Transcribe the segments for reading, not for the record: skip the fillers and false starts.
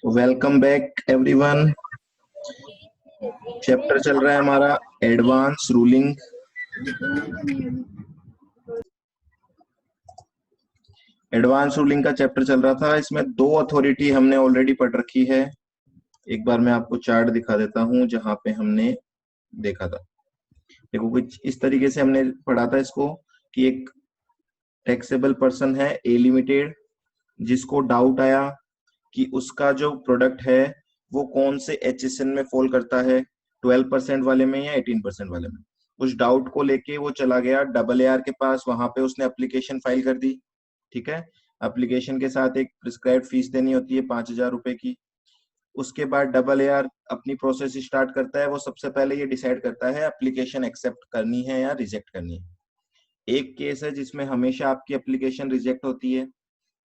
Welcome back everyone. Chapter चल रहा है हमारा एडवांस रूलिंग। एडवांस रूलिंग का चैप्टर चल रहा था। इसमें दो अथॉरिटी हमने ऑलरेडी पढ़ रखी है। एक बार मैं आपको चार्ट दिखा देता हूं जहां पे हमने देखा था। देखो कुछ इस तरीके से हमने पढ़ा था इसको कि एक टैक्सेबल पर्सन है ए लिमिटेड, जिसको डाउट आया कि उसका जो प्रोडक्ट है वो कौन से एचएसएन में फॉल करता है, 12% वाले में या 18% वाले में। उस डाउट को लेके वो चला गया डबल एआर के पास। वहां पे उसने एप्लीकेशन फाइल कर दी। ठीक है। एप्लीकेशन के साथ एक प्रिस्क्राइब्ड फीस देनी होती है 5,000 रुपए की। उसके बाद डबल एआर अपनी प्रोसेस स्टार्ट करता है। वो सबसे पहले ये डिसाइड करता है एप्लीकेशन एक्सेप्ट करनी है या रिजेक्ट करनी है। एक केस है जिसमें हमेशा आपकी एप्लीकेशन रिजेक्ट होती है।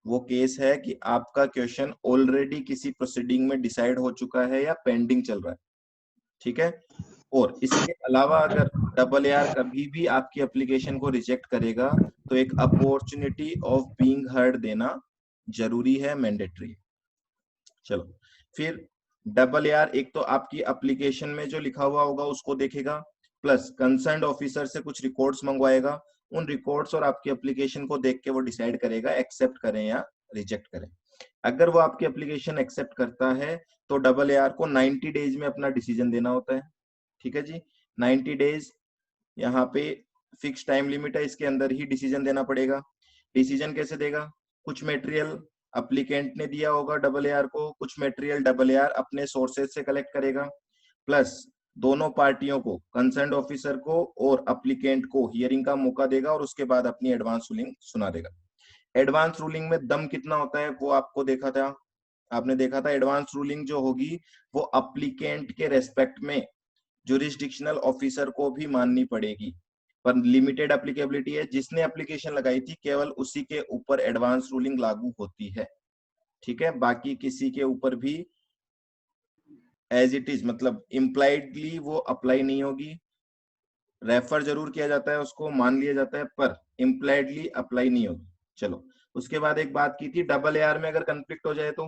वो केस है कि आपका क्वेश्चन ऑलरेडी किसी प्रोसीडिंग में डिसाइड हो चुका है या पेंडिंग चल रहा है। ठीक है। और इसके अलावा अगर डबल एआर कभी भी आपकी एप्लीकेशन को रिजेक्ट करेगा तो एक अपॉर्चुनिटी ऑफ बीइंग हर्ड देना जरूरी है, मैंडेटरी। चलो फिर डबल एआर एक तो आपकी एप्लीकेशन में जो लिखा हुआ होगा उसको देखेगा, प्लस कंसर्न ऑफिसर से कुछ रिकॉर्ड्स मंगवाएगा। उन रिकॉर्ड्स और आपकी एप्लीकेशन को देख के वो डिसाइड करेगा एक्सेप्ट करें या रिजेक्ट करें। अगर वो आपकी एप्लीकेशन एक्सेप्ट करता है तो डबल एआर को 90 डेज में अपना डिसीजन देना होता है। ठीक है जी। 90 डेज यहाँ पे फिक्स टाइम लिमिट है, इसके अंदर ही डिसीजन देना पड़ेगा। डिसीजन कैसे देगा? कुछ मटेरियल अप्लीकेंट ने दिया होगा डबल एआर को, कुछ मटेरियल डबल एआर अपने सोर्सेज से कलेक्ट करेगा, प्लस दोनों पार्टियों को, कंसर्न ऑफिसर को और अप्लीकेंट को हियरिंग का मौका देगा और उसके बाद अपनी एडवांस रूलिंग सुना देगा। एडवांस रूलिंग में दम कितना होता है वो आपको देखा था, आपने देखा था। एडवांस रूलिंग जो होगी वो अप्लीकेंट के रेस्पेक्ट में जुरिस्डिक्शनल ऑफिसर को भी माननी पड़ेगी, पर लिमिटेड एप्लीकेबिलिटी है। जिसने एप्लीकेशन लगाई थी केवल उसी के ऊपर एडवांस रूलिंग लागू होती है। ठीक है। बाकी किसी के ऊपर भी एज इट इज, मतलब इम्प्लाइडली वो अप्लाई नहीं होगी। रेफर जरूर किया जाता है, उसको मान लिया जाता है, पर इम्प्लाइडली अप्लाई नहीं होगी। चलो उसके बाद एक बात की थी, डबल एआर में अगर कंफ्लिक्ट हो जाए तो,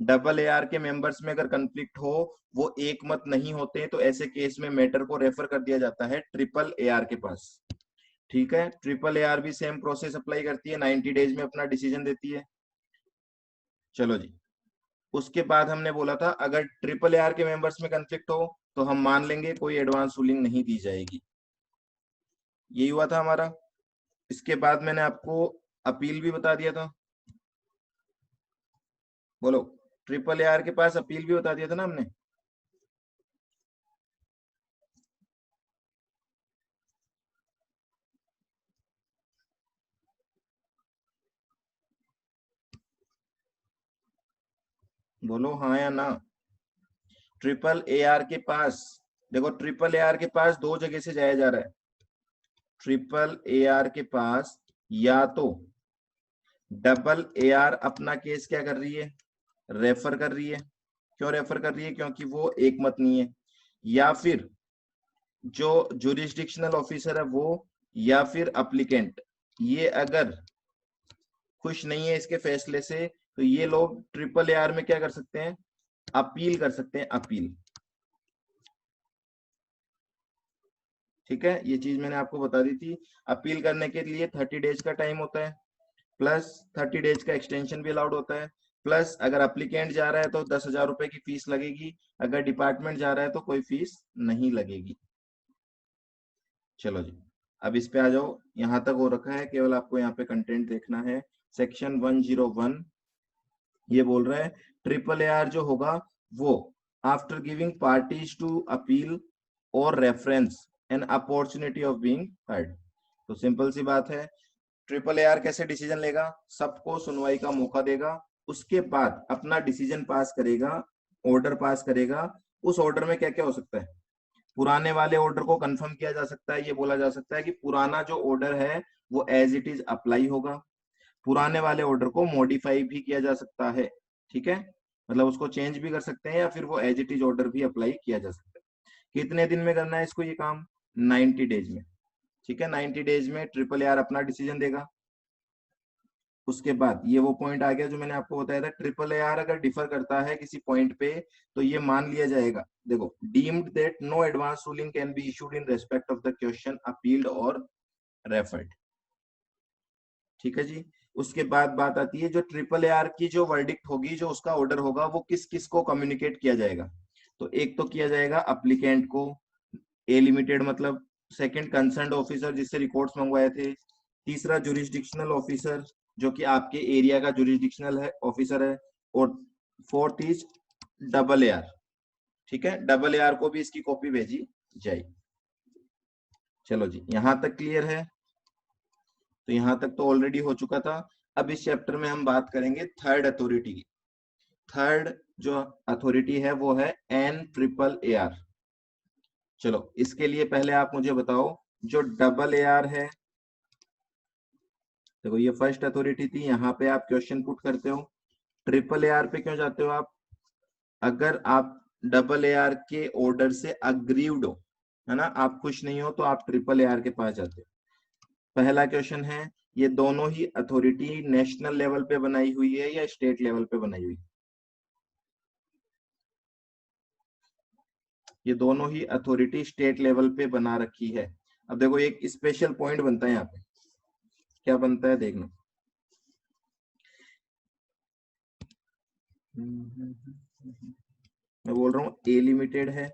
डबल एआर के मेंबर्स में अगर कंफ्लिक्ट हो, वो एक मत नहीं होते, तो ऐसे केस में मैटर को रेफर कर दिया जाता है ट्रिपल एआर के पास। ठीक है। ट्रिपल एआर भी सेम प्रोसेस अप्लाई करती है, 90 डेज में अपना डिसीजन देती है। चलो जी। उसके बाद हमने बोला था अगर ट्रिपल एआर के मेंबर्स में कंफ्लिक्ट हो तो हम मान लेंगे कोई एडवांस रूलिंग नहीं दी जाएगी। यही हुआ था हमारा। इसके बाद मैंने आपको अपील भी बता दिया था। बोलो, ट्रिपल एआर के पास अपील भी बता दिया था ना हमने। बोलो हाँ या ना। ट्रिपल एआर के पास, देखो ट्रिपल एआर के पास दो जगह से जाया जा रहा है। ट्रिपल एआर के पास या तो डबल एआर अपना केस क्या कर रही है, रेफर कर रही है। क्यों रेफर कर रही है? क्योंकि वो एक मत नहीं है। या फिर जो जुरिस्डिक्शनल ऑफिसर है वो, या फिर अप्लीकेंट, ये अगर खुश नहीं है इसके फैसले से तो ये लोग ट्रिपल एआर में क्या कर सकते हैं, अपील कर सकते हैं, अपील। ठीक है। ये चीज मैंने आपको बता दी थी। अपील करने के लिए 30 डेज का टाइम होता है, प्लस 30 डेज का एक्सटेंशन भी अलाउड होता है, प्लस अगर अप्लीकेंट जा रहा है तो 10,000 रुपए की फीस लगेगी, अगर डिपार्टमेंट जा रहा है तो कोई फीस नहीं लगेगी। चलो जी। अब इस पे आ जाओ। यहां तक हो रखा है, केवल आपको यहाँ पे कंटेंट देखना है। सेक्शन 101 ये बोल रहा है ट्रिपल एआर जो होगा वो after giving parties to appeal और reference an opportunity of being heard. तो सिंपल सी बात है, ट्रिपल एआर कैसे डिसीजन लेगा? सबको सुनवाई का मौका देगा, उसके बाद अपना डिसीजन पास करेगा, ऑर्डर पास करेगा। उस ऑर्डर में क्या क्या हो सकता है? पुराने वाले ऑर्डर को कंफर्म किया जा सकता है। ये बोला जा सकता है कि पुराना जो ऑर्डर है वो एज इट इज अप्लाई होगा। पुराने वाले ऑर्डर को मॉडिफाई भी किया जा सकता है। ठीक है। मतलब उसको चेंज भी कर सकते हैं या फिर वो एज इट इज ऑर्डर भी अप्लाई किया जा सकता है। कितने दिन में करना है इसको ये काम? 90 डेज में। ठीक है। 90 डेज में ट्रिपल आर अपना डिसीजन देगा। उसके बाद ये वो पॉइंट आ गया जो मैंने आपको बताया था, ट्रिपल AR अगर डिफर करता है किसी पॉइंट पे तो ये मान लिया जाएगा, देखो, deemed that no advance ruling can be issued in respect of the question appealed और रेफर्ड। ठीक है जी। उसके बाद बात आती है जो ट्रिपल AR की जो वर्डिक्ट होगी, जो उसका ऑर्डर होगा, वो किस किस को कम्युनिकेट किया जाएगा। तो एक तो किया जाएगा अप्लीकेंट को, ए लिमिटेड मतलब, सेकंड कंसर्न्ड ऑफिसर जिससे रिकॉर्ड्स मंगवाए थे, तीसरा जुरिस्डिक्शनल ऑफिसर जो कि आपके एरिया का जुरिस्डिक्शनल है ऑफिसर है, और फोर्थ इज डबल AR। ठीक है, डबल AR को भी इसकी कॉपी भेजी जाएगी। चलो जी, यहां तक क्लियर है। तो यहां तक तो ऑलरेडी हो चुका था। अब इस चैप्टर में हम बात करेंगे थर्ड अथॉरिटी की। थर्ड जो अथॉरिटी है वो है NAAR। चलो, इसके लिए पहले आप मुझे बताओ, जो डबल AR है, देखो ये फर्स्ट अथॉरिटी थी, यहाँ पे आप क्वेश्चन पुट करते हो। ट्रिपल AR पे क्यों जाते हो आप? अगर आप डबल AR के ऑर्डर से अग्रीव्ड हो, है ना, आप खुश नहीं हो, तो आप ट्रिपल AR के पास जाते हो। पहला क्वेश्चन है, ये दोनों ही अथॉरिटी नेशनल लेवल पे बनाई हुई है या स्टेट लेवल पे बनाई हुई है? ये दोनों ही अथॉरिटी स्टेट लेवल पे बना रखी है। अब देखो एक स्पेशल पॉइंट बनता है यहाँ पे, क्या बनता है देखना। मैं बोल रहा हूँ ए लिमिटेड है,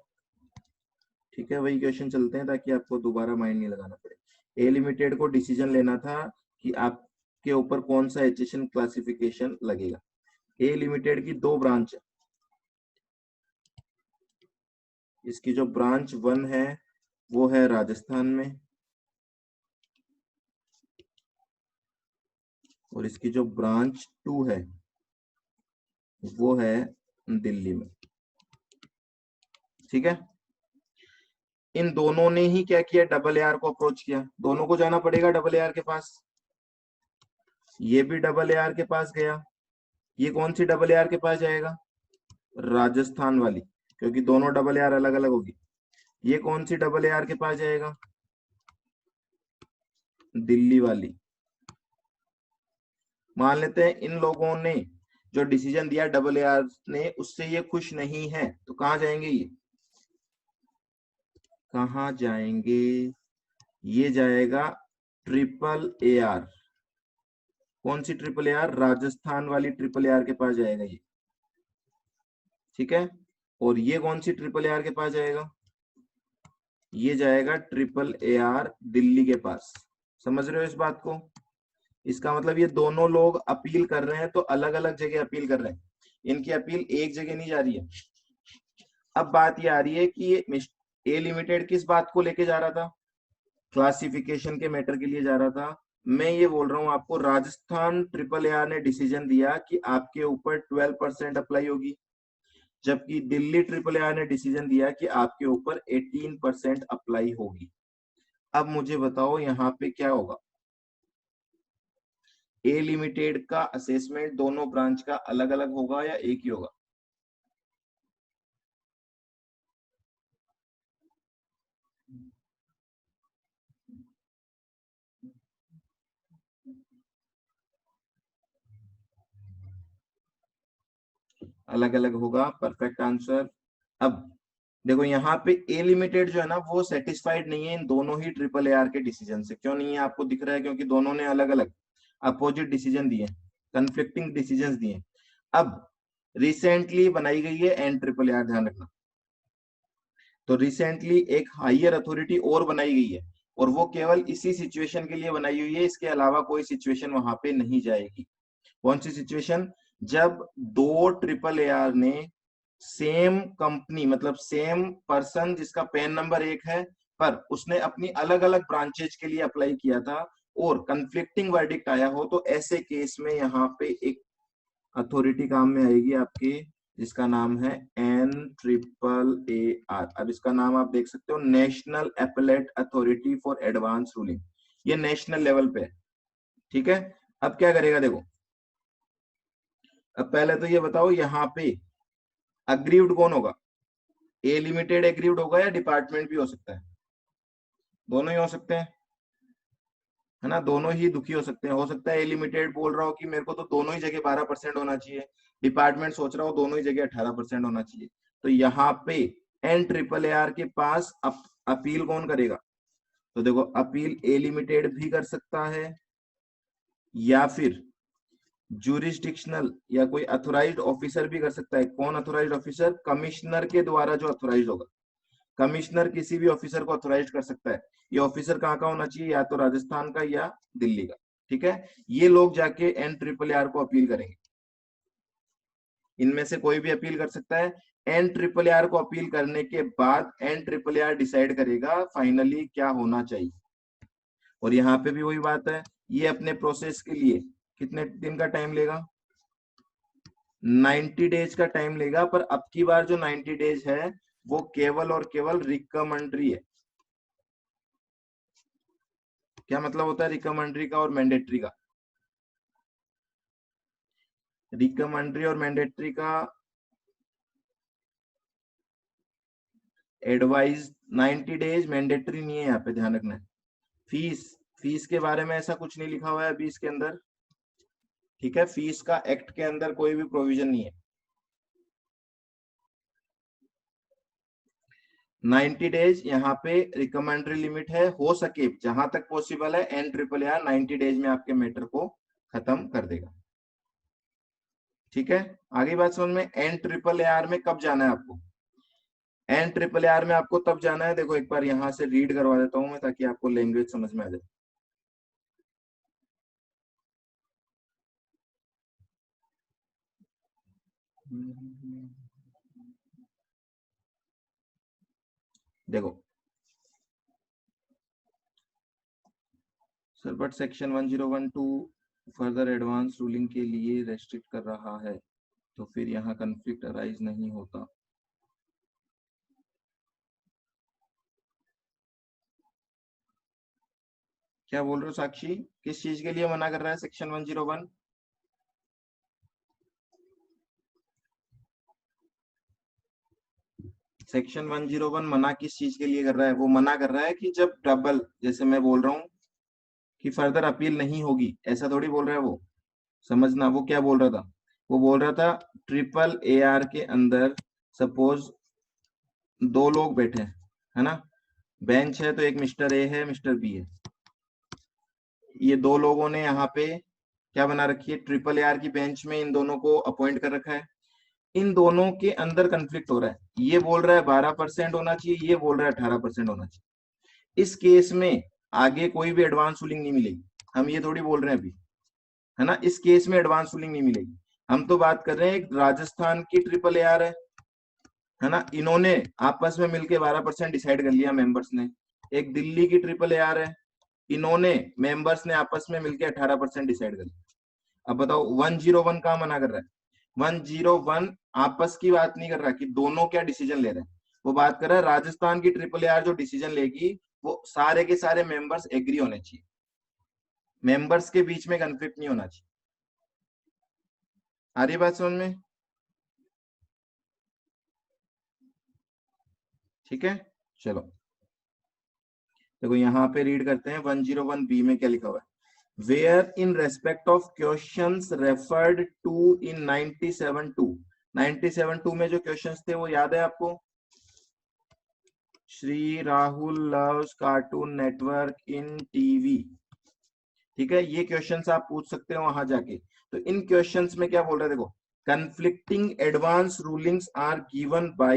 ठीक है, वही क्वेश्चन चलते हैं ताकि आपको दोबारा माइंड नहीं लगाना पड़े। ए लिमिटेड को डिसीजन लेना था कि आपके ऊपर कौन सा एचएसएन क्लासिफिकेशन लगेगा। ए लिमिटेड की दो ब्रांच है, इसकी जो ब्रांच 1 है वो है राजस्थान में, और इसकी जो ब्रांच 2 है वो है दिल्ली में। ठीक है, इन दोनों ने ही क्या किया, डबल AR को अप्रोच किया। दोनों को जाना पड़ेगा डबल AR के पास। ये भी डबल AR के पास गया। ये कौन सी डबल AR के पास जाएगा? राजस्थान वाली, क्योंकि दोनों डबल AR अलग अलग होगी। ये कौन सी डबल AR के पास जाएगा? दिल्ली वाली। मान लेते हैं इन लोगों ने जो डिसीजन दिया डबल AR ने, उससे ये खुश नहीं है, तो कहां जाएंगे ये? कहां जाएंगे? ये जाएगा ट्रिपल AR। कौन सी ट्रिपल AR? राजस्थान वाली ट्रिपल AR के पास जाएगा ये। ठीक है, और ये कौन सी ट्रिपल AR के पास जाएगा? ये जाएगा ट्रिपल AR दिल्ली के पास। समझ रहे हो इस बात को? इसका मतलब ये दोनों लोग अपील कर रहे हैं तो अलग अलग जगह अपील कर रहे हैं, इनकी अपील एक जगह नहीं जा रही है। अब बात ये आ रही है कि ये ए लिमिटेड किस बात को लेके जा रहा था? क्लासिफिकेशन के मैटर के लिए जा रहा था। मैं ये बोल रहा हूं आपको, राजस्थान ट्रिपल AR ने डिसीजन दिया कि आपके ऊपर 12% अप्लाई होगी, जबकि दिल्ली ट्रिपल AR ने डिसीजन दिया कि आपके ऊपर 18% अप्लाई होगी। अब मुझे बताओ यहाँ पे क्या होगा? ए लिमिटेड का असेसमेंट दोनों ब्रांच का अलग अलग होगा या एक ही होगा? अलग अलग होगा, परफेक्ट आंसर। अब देखो यहाँ पे ए लिमिटेड जो है ना, वो सेटिस्फाइड नहीं है इन दोनों ही ट्रिपल AR के डिसीजन से। क्यों नहीं है आपको दिख रहा है? क्योंकि दोनों ने अलग अलग अपोजिट डिसीजन दिए, कंफ्लिक्टिंग डिसीजन दिए। अब रिसेंटली बनाई गई है एन ट्रिपल AR, ध्यान रखना। तो रिसेंटली एक हायर अथॉरिटी और बनाई गई है, और वो केवल इसी सिचुएशन के लिए बनाई हुई है, इसके अलावा कोई सिचुएशन वहां पे नहीं जाएगी। कौन सी सिचुएशन? जब दो ट्रिपल AR ने सेम कंपनी, मतलब सेम पर्सन जिसका पैन नंबर एक है, पर उसने अपनी अलग अलग ब्रांचेज के लिए अप्लाई किया था और कंफ्लिक्टिंग वर्डिक्ट आया हो, तो ऐसे केस में यहाँ पे एक अथॉरिटी काम में आएगी आपकी, जिसका नाम है NAAR। अब इसका नाम आप देख सकते हो, national appellate authority for advance ruling. ये नेशनल लेवल पे है। ठीक है, अब क्या करेगा देखो। अब पहले तो ये बताओ, यहाँ पे अग्रीव्ड कौन होगा? ए लिमिटेड एग्रीव्ड होगा या डिपार्टमेंट भी हो सकता है? दोनों ही हो सकते हैं। है ना, दोनों ही दुखी हो सकते हैं। हो सकता है ए लिमिटेड बोल रहा हो कि मेरे को तो दोनों ही जगह 12% होना चाहिए, डिपार्टमेंट सोच रहा हो दोनों ही जगह 18% होना चाहिए। तो यहाँ पे एन ट्रिपल ए आर के पास अपील कौन करेगा? तो देखो, अपील ए लिमिटेड भी कर सकता है, या फिर जुरिस्डिक्शनल या कोई अथोराइज्ड ऑफिसर भी कर सकता है। कौन अथोराइज्ड ऑफिसर? कमिश्नर के द्वारा जो अथोराइज्ड होगा। कमिश्नर किसी भी ऑफिसर को अथोराइज कर सकता है। ये ऑफिसर कहाँ का होना चाहिए? या तो राजस्थान का या दिल्ली का। ठीक है, ये लोग जाके एन ट्रिपल आर को अपील करेंगे। इनमें से कोई भी अपील कर सकता है। एन ट्रिपल आर को अपील करने के बाद एन ट्रिपल आर डिसाइड करेगा फाइनली क्या होना चाहिए। और यहाँ पे भी वही बात है, ये अपने प्रोसेस के लिए कितने दिन का टाइम लेगा? 90 डेज का टाइम लेगा। पर अब की बार जो 90 डेज है वो केवल और केवल रिकमेंडरी है। क्या मतलब होता है रिकमेंडरी का और मैंडेटरी का? रिकमेंडरी और मैंडेटरी का एडवाइस 90 डेज, मैंडेटरी नहीं है। यहाँ पे ध्यान रखना है। फीस, फीस के बारे में ऐसा कुछ नहीं लिखा हुआ है अभी इसके अंदर। ठीक है, फीस का एक्ट के अंदर कोई भी प्रोविजन नहीं है। 90 डेज यहाँ पे रिकमेंडरी लिमिट है। हो सके जहां तक पॉसिबल है एन ट्रिपल आर 90 डेज में आपके मैटर को खत्म कर देगा। ठीक है, आगे बात समझ में। एन ट्रिपल आर में कब जाना है आपको? एन ट्रिपल आर में आपको तब जाना है, देखो एक बार यहां से रीड करवा देता हूं मैं ताकि आपको लैंग्वेज समझ में आ जाए। देखो sir, but section 1012 further advance ruling के लिए रेस्ट्रिक्ट कर रहा है, तो फिर यहाँ कन्फ्लिक्ट अराइज नहीं होता। क्या बोल रहे हो साक्षी? किस चीज के लिए मना कर रहा है सेक्शन 101? सेक्शन 101 मना किस चीज के लिए कर रहा है? वो मना कर रहा है कि जब डबल, जैसे मैं बोल रहा हूँ कि फर्दर अपील नहीं होगी, ऐसा थोड़ी बोल रहा है वो। समझना वो क्या बोल रहा था। वो बोल रहा था ट्रिपल ए आर के अंदर सपोज दो लोग बैठे हैं, है ना, बेंच है, तो एक मिस्टर ए है, मिस्टर बी है। ये दो लोगों ने यहाँ पे क्या बना रखी है? ट्रिपल ए आर की बेंच में इन दोनों को अपॉइंट कर रखा है। इन दोनों के अंदर कंफ्लिक्ट हो रहा है। ये बोल रहा है 12% होना चाहिए, ये बोल रहा है 18% होना चाहिए। इस केस में आगे कोई भी एडवांस रूलिंग नहीं मिलेगी। हम ये थोड़ी बोल रहे हैं अभी, है ना, इस केस में एडवांस रूलिंग नहीं मिलेगी। हम तो बात कर रहे हैं एक राजस्थान की ट्रिपल ए आर है ना, इन्होंने आपस में मिलके 12% डिसाइड कर लिया मेंबर्स ने। एक दिल्ली की ट्रिपल ए आर है, इन्होंने मेंबर्स ने आपस में मिलके 18% डिसाइड कर लिया। अब बताओ 101 कहाँ मना कर रहा है? 101 आपस की बात नहीं कर रहा कि दोनों क्या डिसीजन ले रहे हैं। वो बात कर रहा है राजस्थान की ट्रिपल ए आर जो डिसीजन लेगी वो सारे के सारे मेंबर्स एग्री होने चाहिए, मेंबर्स के बीच में कंफ्लिक्ट नहीं होना चाहिए। आ रही बात समझ में? ठीक है, चलो देखो यहाँ पे रीड करते हैं 101 बी में क्या लिखा हुआ है। Where in respect of questions referred to in 97.2, 97.2 में जो क्वेश्चंस थे वो याद है आपको? Shri Rahul loves cartoon network इन टीवी। ठीक है, ये क्वेश्चंस आप पूछ सकते हो वहां जाके। तो इन क्वेश्चंस में क्या बोल रहे हैं देखो, conflicting advance rulings are given by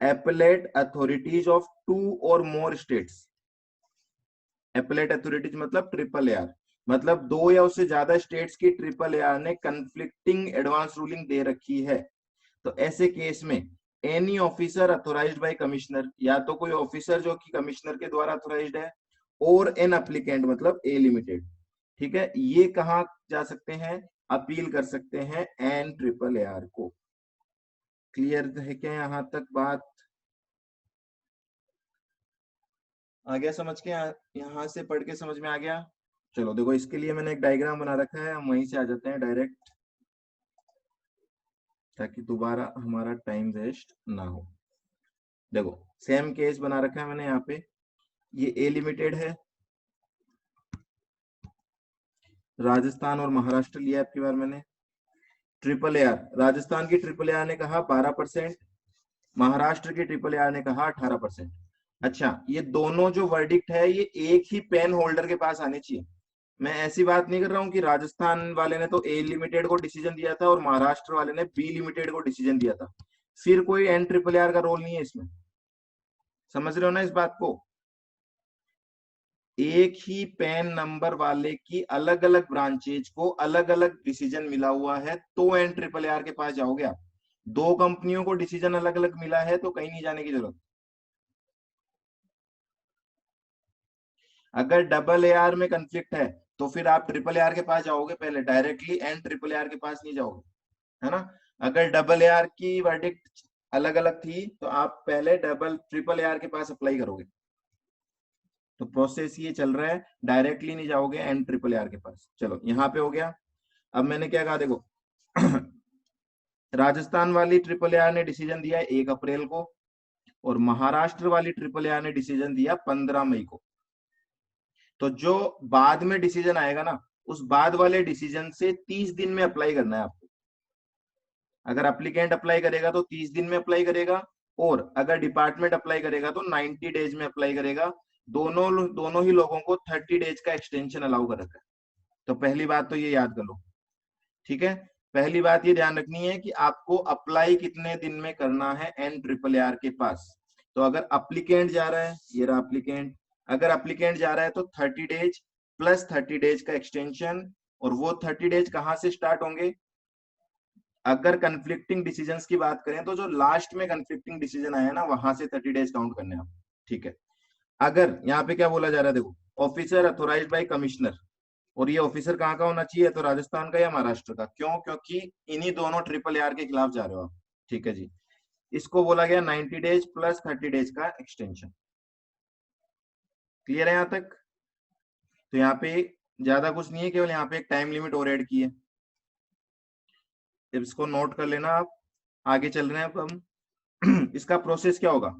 appellate authorities of two or more states। appellate authorities मतलब ट्रिपल ए आर, मतलब दो या उससे ज्यादा स्टेट्स की ट्रिपल ए आर ने conflicting एडवांस रूलिंग दे रखी है। तो ऐसे केस में any officer authorised by commissioner, या तो कोई ऑफिसर जो कि कमिश्नर के द्वारा अथोराइज्ड है, और एन अप्लीकेंट मतलब ए लिमिटेड। ठीक है, ये कहा जा सकते हैं? अपील कर सकते हैं एन ट्रिपल ए आर को। क्लियर है क्या यहां तक बात? आ गया समझ के? यहां से पढ़ के समझ में आ गया? चलो देखो, इसके लिए मैंने एक डायग्राम बना रखा है, हम वहीं से आ जाते हैं डायरेक्ट, ताकि दोबारा हमारा टाइम वेस्ट ना हो। देखो सेम केस बना रखा है मैंने यहाँ पे। ये ए लिमिटेड है, राजस्थान और महाराष्ट्र लिया आपकी बार मैंने। ट्रिपल ए आर, राजस्थान की ट्रिपल ए आर ने कहा 12%, महाराष्ट्र की ट्रिपल ए आर ने कहा 18%। अच्छा, ये दोनों जो वर्डिक्ट है ये एक ही पेन होल्डर के पास आने चाहिए। मैं ऐसी बात नहीं कर रहा हूं कि राजस्थान वाले ने तो ए लिमिटेड को डिसीजन दिया था और महाराष्ट्र वाले ने बी लिमिटेड को डिसीजन दिया था, फिर कोई एन ट्रिपल आर का रोल नहीं है इसमें। समझ रहे हो ना इस बात को? एक ही पैन नंबर वाले की अलग अलग ब्रांचेज को अलग अलग डिसीजन मिला हुआ है तो एन ट्रिपल आर के पास जाओगे आप। दो कंपनियों को डिसीजन अलग अलग मिला है तो कहीं नहीं जाने की जरूरत। अगर डबल ए आर में कंफ्लिक्ट है तो फिर आप ट्रिपल ए आर के पास जाओगे पहले, directly N triple A R के पास नहीं जाओगे, है ना। अगर डबल ए आर की वर्डिक्ट अलग अलग थी तो आप पहले डबल ट्रिपल ए आर के पास अप्लाई करोगे। तो प्रोसेस ये चल रहा है, डायरेक्टली नहीं जाओगे एन ट्रिपल आर के पास। चलो यहाँ पे हो गया। अब मैंने क्या कहा देखो राजस्थान वाली ट्रिपल आर ने डिसीजन दिया 1 अप्रैल को और महाराष्ट्र वाली ट्रिपल आर ने डिसीजन दिया 15 मई को। तो जो बाद में डिसीजन आएगा ना, उस बाद वाले डिसीजन से 30 दिन में अप्लाई करना है आपको। अगर एप्लीकेंट अप्लाई करेगा तो 30 दिन में अप्लाई करेगा, और अगर डिपार्टमेंट अप्लाई करेगा तो 90 डेज में अप्लाई करेगा। दोनों ही लोगों को 30 डेज का एक्सटेंशन अलाउ कर रखा है। तो पहली बात तो ये याद कर लो, ठीक है। पहली बात ये ध्यान रखनी है कि आपको अप्लाई कितने दिन में करना है एन ट्रिपल आर के पास। तो अगर अप्लीकेंट जा रहा है, ये रहा अप्लीकेंट, अगर अप्लीकेंट जा रहा है तो 30 डेज प्लस 30 डेज का एक्सटेंशन। और वो 30 डेज कहां से स्टार्ट होंगे? अगर कंफ्लिक्टिंग डिसीजंस की बात करें तो जो लास्ट में कंफ्लिक्टिंग डिसीजन आया ना, वहां से 30 डेज काउंट करने हैं आप, ठीक है। अगर यहाँ पे क्या बोला जा रहा है देखो, ऑफिसर अथोराइज्ड बाय कमिश्नर, और ये ऑफिसर कहाँ का होना चाहिए? तो राजस्थान का या महाराष्ट्र का। क्यों? क्योंकि इन्हीं दोनों ट्रिपल आर के खिलाफ जा रहे हो आप, ठीक है जी। इसको बोला गया 90 डेज प्लस 30 डेज का एक्सटेंशन। क्लियर है यहाँ तक? तो यहाँ पे ज्यादा कुछ नहीं है, केवल यहाँ पे एक टाइम लिमिट और ऐड की है। इसको नोट कर लेना आप। आगे चल रहे हैं अब हम इसका प्रोसेस क्या होगा?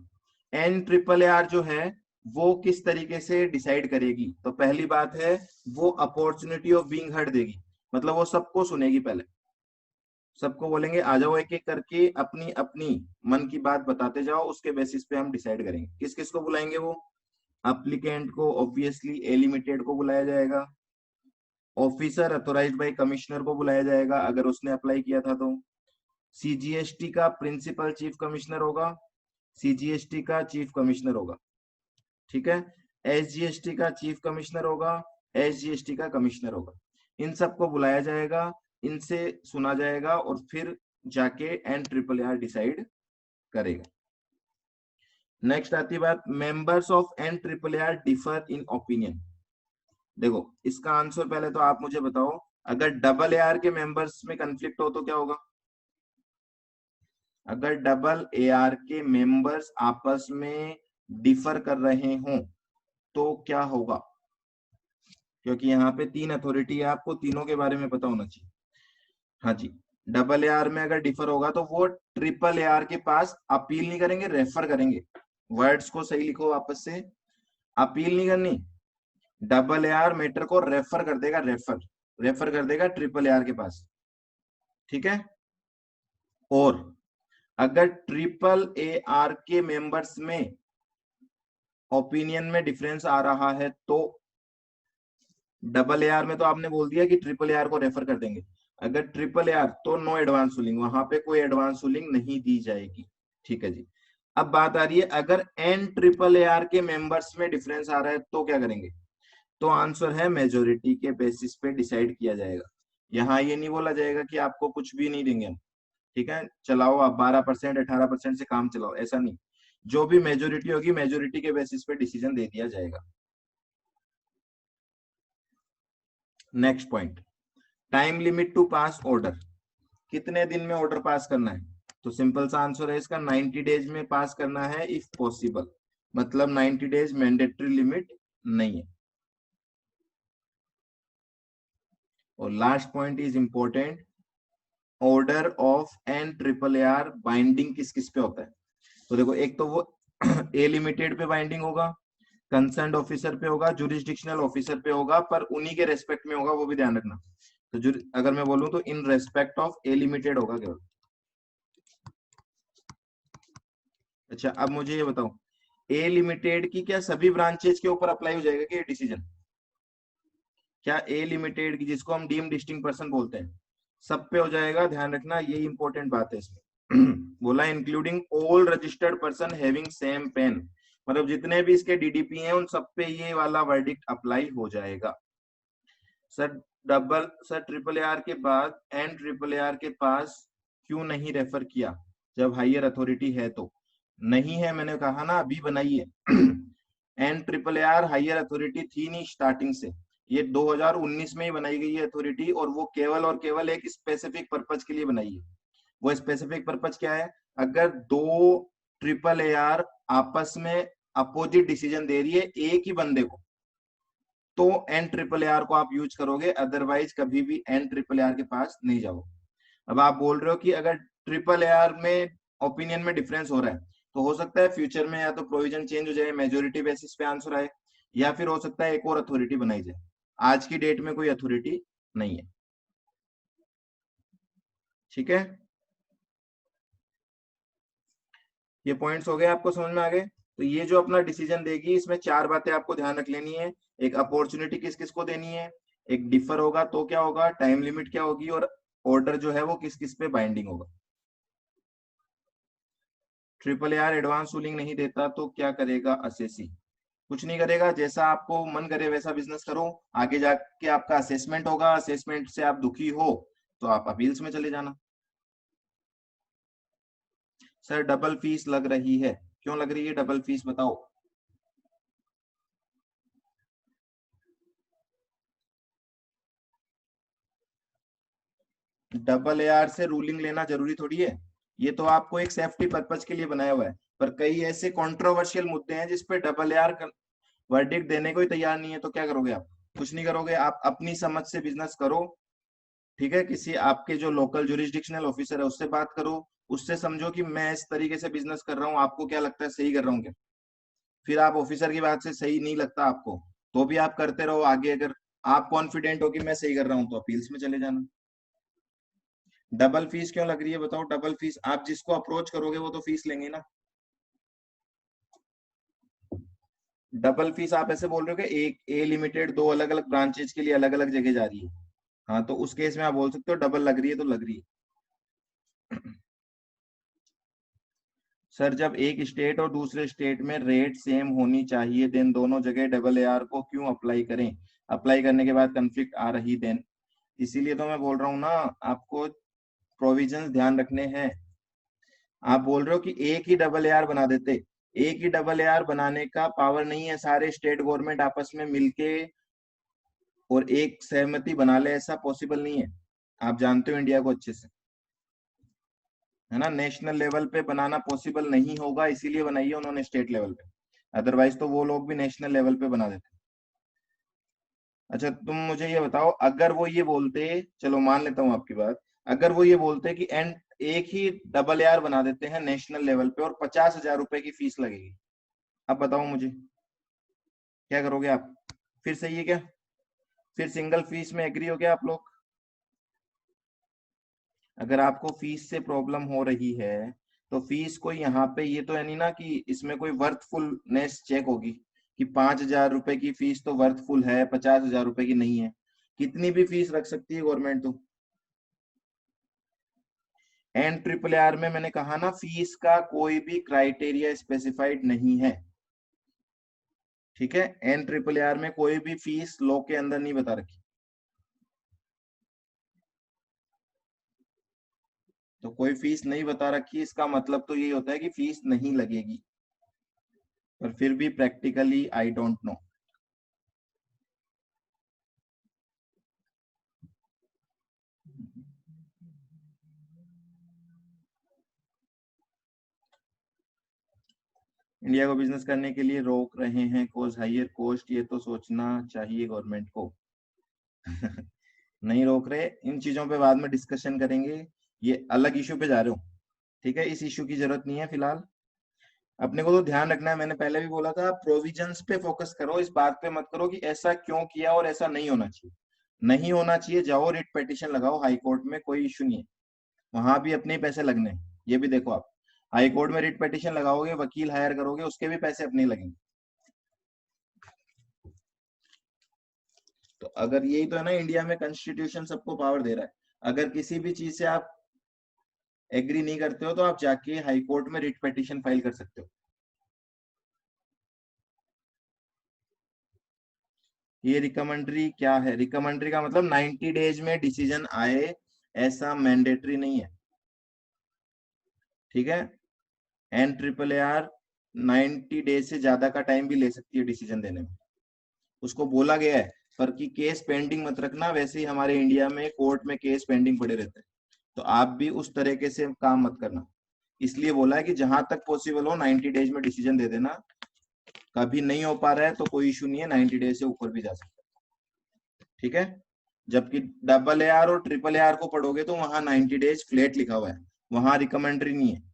एन ट्रिपल आर जो है वो किस तरीके से डिसाइड करेगी? तो पहली बात है, वो अपॉर्चुनिटी ऑफ बीइंग हर्ड देगी। मतलब वो सबको सुनेगी, पहले सबको बोलेंगे आ जाओ, एक एक करके अपनी अपनी मन की बात बताते जाओ, उसके बेसिस पे हम डिसाइड करेंगे। किस किस को बुलाएंगे? वो अप्लीकेंट को ऑब्वियसली ए लिमिटेड को बुलाया जाएगा, ऑफिसर अथोराइज्ड बाय कमिश्नर को बुलाया जाएगा अगर उसने अप्लाई किया था तो, सीजीएसटी का प्रिंसिपल चीफ कमिश्नर होगा, सीजीएसटी का चीफ कमिश्नर होगा, ठीक है। एसजीएसटी का चीफ कमिश्नर होगा, एसजीएसटी का कमिश्नर होगा। इन सबको बुलाया जाएगा, इनसे सुना जाएगा और फिर जाके एन ट्रिपल आर डिसाइड करेगा। नेक्स्ट आती है बात, members of N triple R differ in opinion. देखो इसका आंसर पहले तो आप मुझे बताओ, अगर डबल आर के मेंबर्स में कंफ्लिक्ट हो तो क्या होगा? अगर डबल ए आर के मेंबर्स आपस में डिफर कर रहे हों तो क्या होगा? क्योंकि यहाँ पे 3 अथॉरिटी है, आपको तीनों के बारे में पता होना चाहिए। हाँ जी, डबल ए आर में अगर डिफर होगा तो वो ट्रिपल ए आर के पास अपील नहीं करेंगे, रेफर करेंगे। वर्ड्स को सही लिखो वापस से, अपील नहीं करनी, डबल ए आर मैटर को रेफर कर देगा, रेफर कर देगा ट्रिपल ए आर के पास, ठीक है। और अगर ट्रिपल ए आर के मेंबर्स में ओपिनियन में डिफरेंस आ रहा है तो डबल ए आर में तो आपने बोल दिया कि ट्रिपल ए आर को रेफर कर देंगे, अगर ट्रिपल ए आर तो नो एडवांस रूलिंग, वहां पे कोई एडवांस रूलिंग नहीं दी जाएगी, ठीक है जी। अब बात आ रही है, अगर एन ट्रिपल ए आर के मेंबर्स में डिफरेंस आ रहा है तो क्या करेंगे? तो आंसर है मेजोरिटी के बेसिस पे डिसाइड किया जाएगा। यहाँ ये नहीं बोला जाएगा कि आपको कुछ भी नहीं देंगे हम, ठीक है, चलाओ आप 12% 18% से काम चलाओ, ऐसा नहीं। जो भी मेजोरिटी होगी, मेजोरिटी के बेसिस पे डिसीजन दे दिया जाएगा। Next point, time limit to pass order. कितने दिन में ऑर्डर पास करना है? तो सिंपल सा आंसर है इसका 90 डेज में पास करना है इफ पॉसिबल। मतलब 90 डेज मैंडेटरी लिमिट नहीं है। और last point is important, order of N triple A R binding किस किस पे होता है? तो देखो, एक तो वो ए लिमिटेड पे बाइंडिंग होगा, कंसर्न ऑफिसर पे होगा, जुरिस्डिक्शनल ऑफिसर पे होगा, पर उन्हीं के रेस्पेक्ट में होगा, वो भी ध्यान रखना। तो अगर मैं बोलूं तो इन रेस्पेक्ट ऑफ ए लिमिटेड होगा केवल। अच्छा, अब मुझे ये बताओ, ए लिमिटेड की क्या सभी ब्रांचेज के ऊपर अप्लाई हो जाएगा कि ये डिसीजन? क्या ए लिमिटेड की, जिसको हम डीम डिस्टिंक्ट पर्सन बोलते हैं, सब पे हो जाएगा? ध्यान रखना, ये इंपॉर्टेंट बात है इसमें। बोला including all registered person having same PAN, मतलब जितने भी इसके डीडीपी हैं उन सब पे ये वाला वर्डिक्ट अप्लाई हो जाएगा। सर ट्रिपल ए आर के बाद एंड ट्रिपल ए आर के पास क्यों नहीं रेफर किया जब हायर अथॉरिटी है? तो नहीं है, मैंने कहा ना अभी बनाई है। N triple A R higher authority थी नहीं स्टार्टिंग से, ये 2019 में ही बनाई गई है अथॉरिटी, और वो केवल और केवल एक स्पेसिफिक पर्पज के लिए बनाई है। वो स्पेसिफिक पर्पज क्या है? अगर दो ट्रिपल ए आर आपस में अपोजिट डिसीजन दे रही है एक ही बंदे को, तो एन ट्रिपल ए आर को आप यूज करोगे, अदरवाइज कभी भी एन ट्रिपल ए आर के पास नहीं जाओ। अब आप बोल रहे हो कि अगर ट्रिपल ए आर में ओपिनियन में डिफरेंस हो रहा है, तो हो सकता है फ्यूचर में या तो प्रोविजन चेंज हो जाए, मेजोरिटी बेसिस पे आंसर आए, या फिर हो सकता है एक और अथॉरिटी बनाई जाए। आज की डेट में कोई अथॉरिटी नहीं है। ठीक है, ये पॉइंट्स हो गए, आपको समझ में आ गए? तो ये जो अपना डिसीजन देगी, इसमें चार बातें आपको ध्यान रख लेनी है। एक, अपॉर्चुनिटी किस किस को देनी है, एक डिफर होगा तो क्या होगा, टाइम लिमिट क्या होगी, और ऑर्डर जो है वो किस किस पे बाइंडिंग होगा। Triple A are advance ruling नहीं देता तो क्या करेगा असेसी? कुछ नहीं करेगा, जैसा आपको मन करे वैसा बिजनेस करो। आगे जाके आपका असेसमेंट होगा, असेसमेंट से आप दुखी हो तो आप अपील्स में चले जाना। सर डबल फीस लग रही है, क्यों लग रही है डबल फीस, बताओ। डबल ए आर से रूलिंग लेना जरूरी थोड़ी है, ये तो आपको एक सेफ्टी पर्पज के लिए बनाया हुआ है। पर कई ऐसे कंट्रोवर्शियल मुद्दे हैं जिसपे डबल ए आर वर्डिक्ट देने को ही तैयार नहीं है, तो क्या करोगे आप? कुछ नहीं करोगे, आप अपनी समझ से बिजनेस करो। ठीक है, किसी आपके जो लोकल जुरिस्डिक्शनल ऑफिसर है उससे बात करो, उससे समझो कि मैं इस तरीके से बिजनेस कर रहा हूँ, आपको क्या लगता है सही कर रहा हूँ क्या? फिर आप ऑफिसर की बात से सही नहीं लगता आपको, तो भी आप करते रहो आगे। अगर आप कॉन्फिडेंट हो कि मैं सही कर रहा हूँ तो अपील्स में चले जाना। डबल फीस क्यों लग रही है बताओ? डबल फीस, आप जिसको अप्रोच करोगे वो तो फीस लेंगे ना। डबल फीस आप ऐसे बोल रहे हो कि एक ए लिमिटेड दो अलग अलग ब्रांचेज के लिए अलग अलग जगह जा रही है, हाँ, तो उस केस में आप बोल सकते हो डबल लग रही है तो लग रही है। सर जब एक स्टेट और दूसरे स्टेट में रेट सेम होनी चाहिए, देन दोनों जगह डबल ए आर को क्यों अप्लाई करें? अप्लाई करने के बाद कंफ्लिक्ट आ रही देन, इसीलिए तो मैं बोल रहा हूँ ना, आपको प्रोविजंस ध्यान रखने हैं। आप बोल रहे हो कि एक ही डबल ए आर बना देते, एक ही डबल ए आर बनाने का पावर नहीं है, सारे स्टेट गवर्नमेंट आपस में मिलके और एक सहमति बना ले, ऐसा पॉसिबल नहीं है। आप जानते हो इंडिया को अच्छे से, है ना, नेशनल लेवल पे बनाना पॉसिबल नहीं होगा, इसीलिए बनाई है उन्होंने स्टेट लेवल पे, अदरवाइज तो वो लोग भी नेशनल लेवल पे बना देते। अच्छा तुम मुझे ये बताओ, अगर वो ये बोलते, चलो मान लेता हूँ आपकी बात, अगर वो ये बोलते कि एंड एक ही डबल ए आर बना देते हैं नेशनल लेवल पे और 50,000 रुपए की फीस लगेगी, अब बताओ मुझे क्या करोगे आप? फिर सही है क्या? फिर सिंगल फीस में एग्री हो गया आप लोग? अगर आपको फीस से प्रॉब्लम हो रही है तो फीस को यहाँ पे, ये तो है नहीं ना कि इसमें कोई वर्थफुलनेस चेक होगी कि 5,000 रुपए की फीस तो वर्थफुल है, 50,000 रुपए की नहीं है। कितनी भी फीस रख सकती है गवर्नमेंट तो। एन ट्रिपल आर में मैंने कहा ना, फीस का कोई भी क्राइटेरिया स्पेसिफाइड नहीं है। ठीक है, एन ट्रिपल आर में कोई भी फीस लॉ के अंदर नहीं बता रखी, तो कोई फीस नहीं बता रखी, इसका मतलब तो यही होता है कि फीस नहीं लगेगी, पर फिर भी practically I don't know. India को बिजनेस करने के लिए रोक रहे हैं कोज हायर कॉस्ट, ये तो सोचना चाहिए गवर्नमेंट को। नहीं रोक रहे, इन चीजों पे बाद में डिस्कशन करेंगे, ये अलग इशू पे जा रहे हो। ठीक है, इस इशू की जरूरत नहीं है फिलहाल। अपने को तो ध्यान रखना है, मैंने पहले भी बोला था, प्रोविजंस पे फोकस करो, इस बात पे मत करो कि ऐसा क्यों किया और ऐसा नहीं होना चाहिए। नहीं होना चाहिए, जाओ रिट पिटिशन लगाओ हाई कोर्ट में, कोई इश्यू नहीं है, वहां भी अपने ही पैसे लगने हैं। ये भी देखो आप, हाई कोर्ट में रिट पिटिशन लगाओगे, वकील हायर करोगे, उसके भी पैसे अपने ही लगेंगे। तो अगर यही तो है ना, इंडिया में कॉन्स्टिट्यूशन सबको पावर दे रहा है, अगर किसी भी चीज से आप एग्री नहीं करते हो तो आप जाके हाई कोर्ट में रिट पिटिशन फाइल कर सकते हो। ये रिकमेंडरी क्या है? रिकमेंडरी का मतलब 90 डेज में डिसीजन आए, ऐसा मैंडेटरी नहीं है, ठीक है। N triple A R 90 days से ज्यादा का टाइम भी ले सकती है डिसीजन देने में, उसको बोला गया है। पर कि केस पेंडिंग मत रखना, वैसे ही हमारे इंडिया में कोर्ट में केस पेंडिंग पड़े रहते हैं, तो आप भी उस तरीके से काम मत करना। इसलिए बोला है कि जहां तक पॉसिबल हो 90 डेज में डिसीजन दे देना। कभी नहीं हो पा रहा है तो कोई इशू नहीं है, 90 डेज से ऊपर भी जा सकता है, ठीक है। जबकि डबल ए आर और ट्रिपल ए आर को पढ़ोगे तो वहां 90 डेज फ्लेट लिखा हुआ है, वहां रिकमेंडरी नहीं है।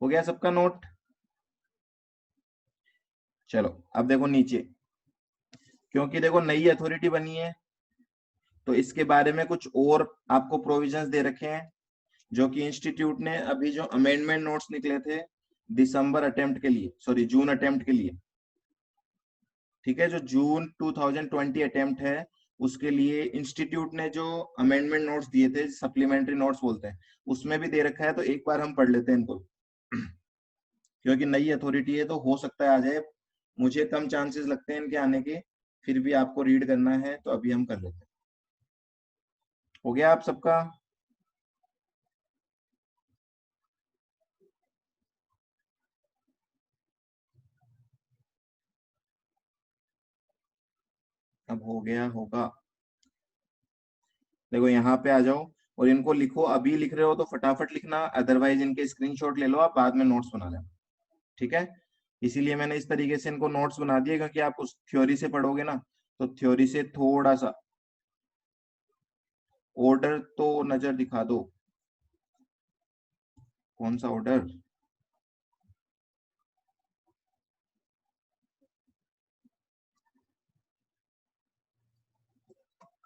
हो गया सबका नोट? चलो अब देखो नीचे, क्योंकि देखो नई अथॉरिटी बनी है तो इसके बारे में कुछ और आपको प्रोविजंस दे रखे हैं, जो कि इंस्टीट्यूट ने अभी जो अमेंडमेंट नोट्स निकले थे दिसंबर अटेम्प्ट के लिए, सॉरी जून अटेम्प्ट के लिए, ठीक है, जो जून 2020 अटेम्प्ट है उसके लिए इंस्टीट्यूट ने जो अमेंडमेंट नोट्स दिए थे, सप्लीमेंट्री नोट्स बोलते हैं, उसमें भी दे रखा है। तो एक बार हम पढ़ लेते हैं इनको, क्योंकि नई अथॉरिटी है तो हो सकता है आ जाए, मुझे कम चांसेस लगते हैं इनके आने के, फिर भी आपको रीड करना है तो अभी हम कर लेते हैं। हो गया आप सबका? अब हो गया होगा। देखो यहाँ पे आ जाओ और इनको लिखो, अभी लिख रहे हो तो फटाफट लिखना, अदरवाइज इनके स्क्रीनशॉट ले लो, आप बाद में नोट्स बना लेना, ठीक है। इसीलिए मैंने इस तरीके से इनको नोट्स बना दिए, क्योंकि आप उस थ्योरी से पढ़ोगे ना, तो थ्योरी से थोड़ा सा ऑर्डर तो नजर दिखा दो। कौन सा ऑर्डर?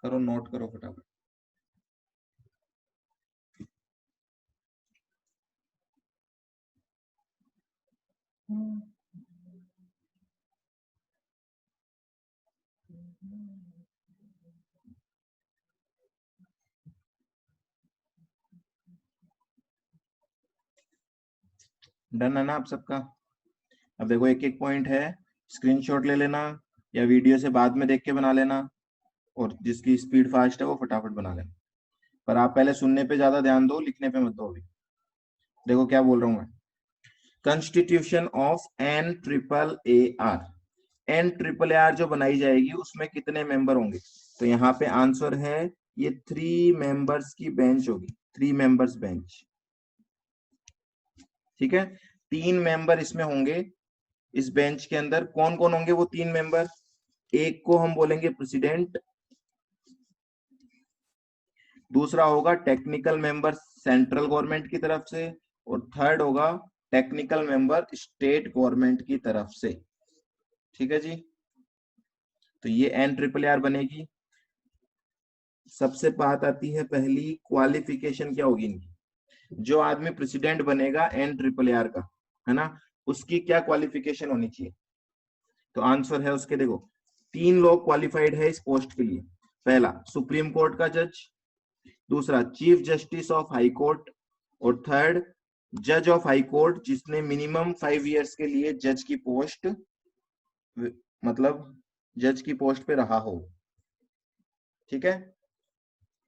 करो, नोट करो फटाफट। डन है ना आप सबका? अब देखो एक एक पॉइंट है, स्क्रीनशॉट ले लेना या वीडियो से बाद में देख के बना लेना, और जिसकी स्पीड फास्ट है वो फटाफट बना लेना। पर आप पहले सुनने पे ज्यादा ध्यान दो, लिखने पे मत दो अभी। देखो क्या बोल रहा हूं मैं, constitution of N triple A R. N triple A R जो बनाई जाएगी उसमें कितने मेंबर होंगे? तो यहाँ पे आंसर है, ये 3 मेंबर्स की बेंच होगी, 3 मेंबर्स बेंच, ठीक है। 3 मेंबर इसमें होंगे। इस बेंच के अंदर कौन कौन होंगे वो 3 मेंबर? एक को हम बोलेंगे प्रेसिडेंट, दूसरा होगा टेक्निकल मेंबर सेंट्रल गवर्नमेंट की तरफ से, और थर्ड होगा टेक्निकल मेंबर स्टेट गवर्नमेंट की तरफ से, ठीक है जी। तो ये एन ट्रिपल आर बनेगी। सबसे बात आती है पहली, क्वालिफिकेशन क्या होगी इनकी? जो आदमी प्रेसिडेंट बनेगा एन ट्रिपल आर का, है ना, उसकी क्या क्वालिफिकेशन होनी चाहिए? तो आंसर है उसके, देखो 3 लोग क्वालिफाइड है इस पोस्ट के लिए। पहला सुप्रीम कोर्ट का जज, दूसरा chief justice of high court, और थर्ड जज ऑफ हाई कोर्ट जिसने मिनिमम 5 इयर्स के लिए जज की पोस्ट, मतलब जज की पोस्ट पे रहा हो, ठीक है।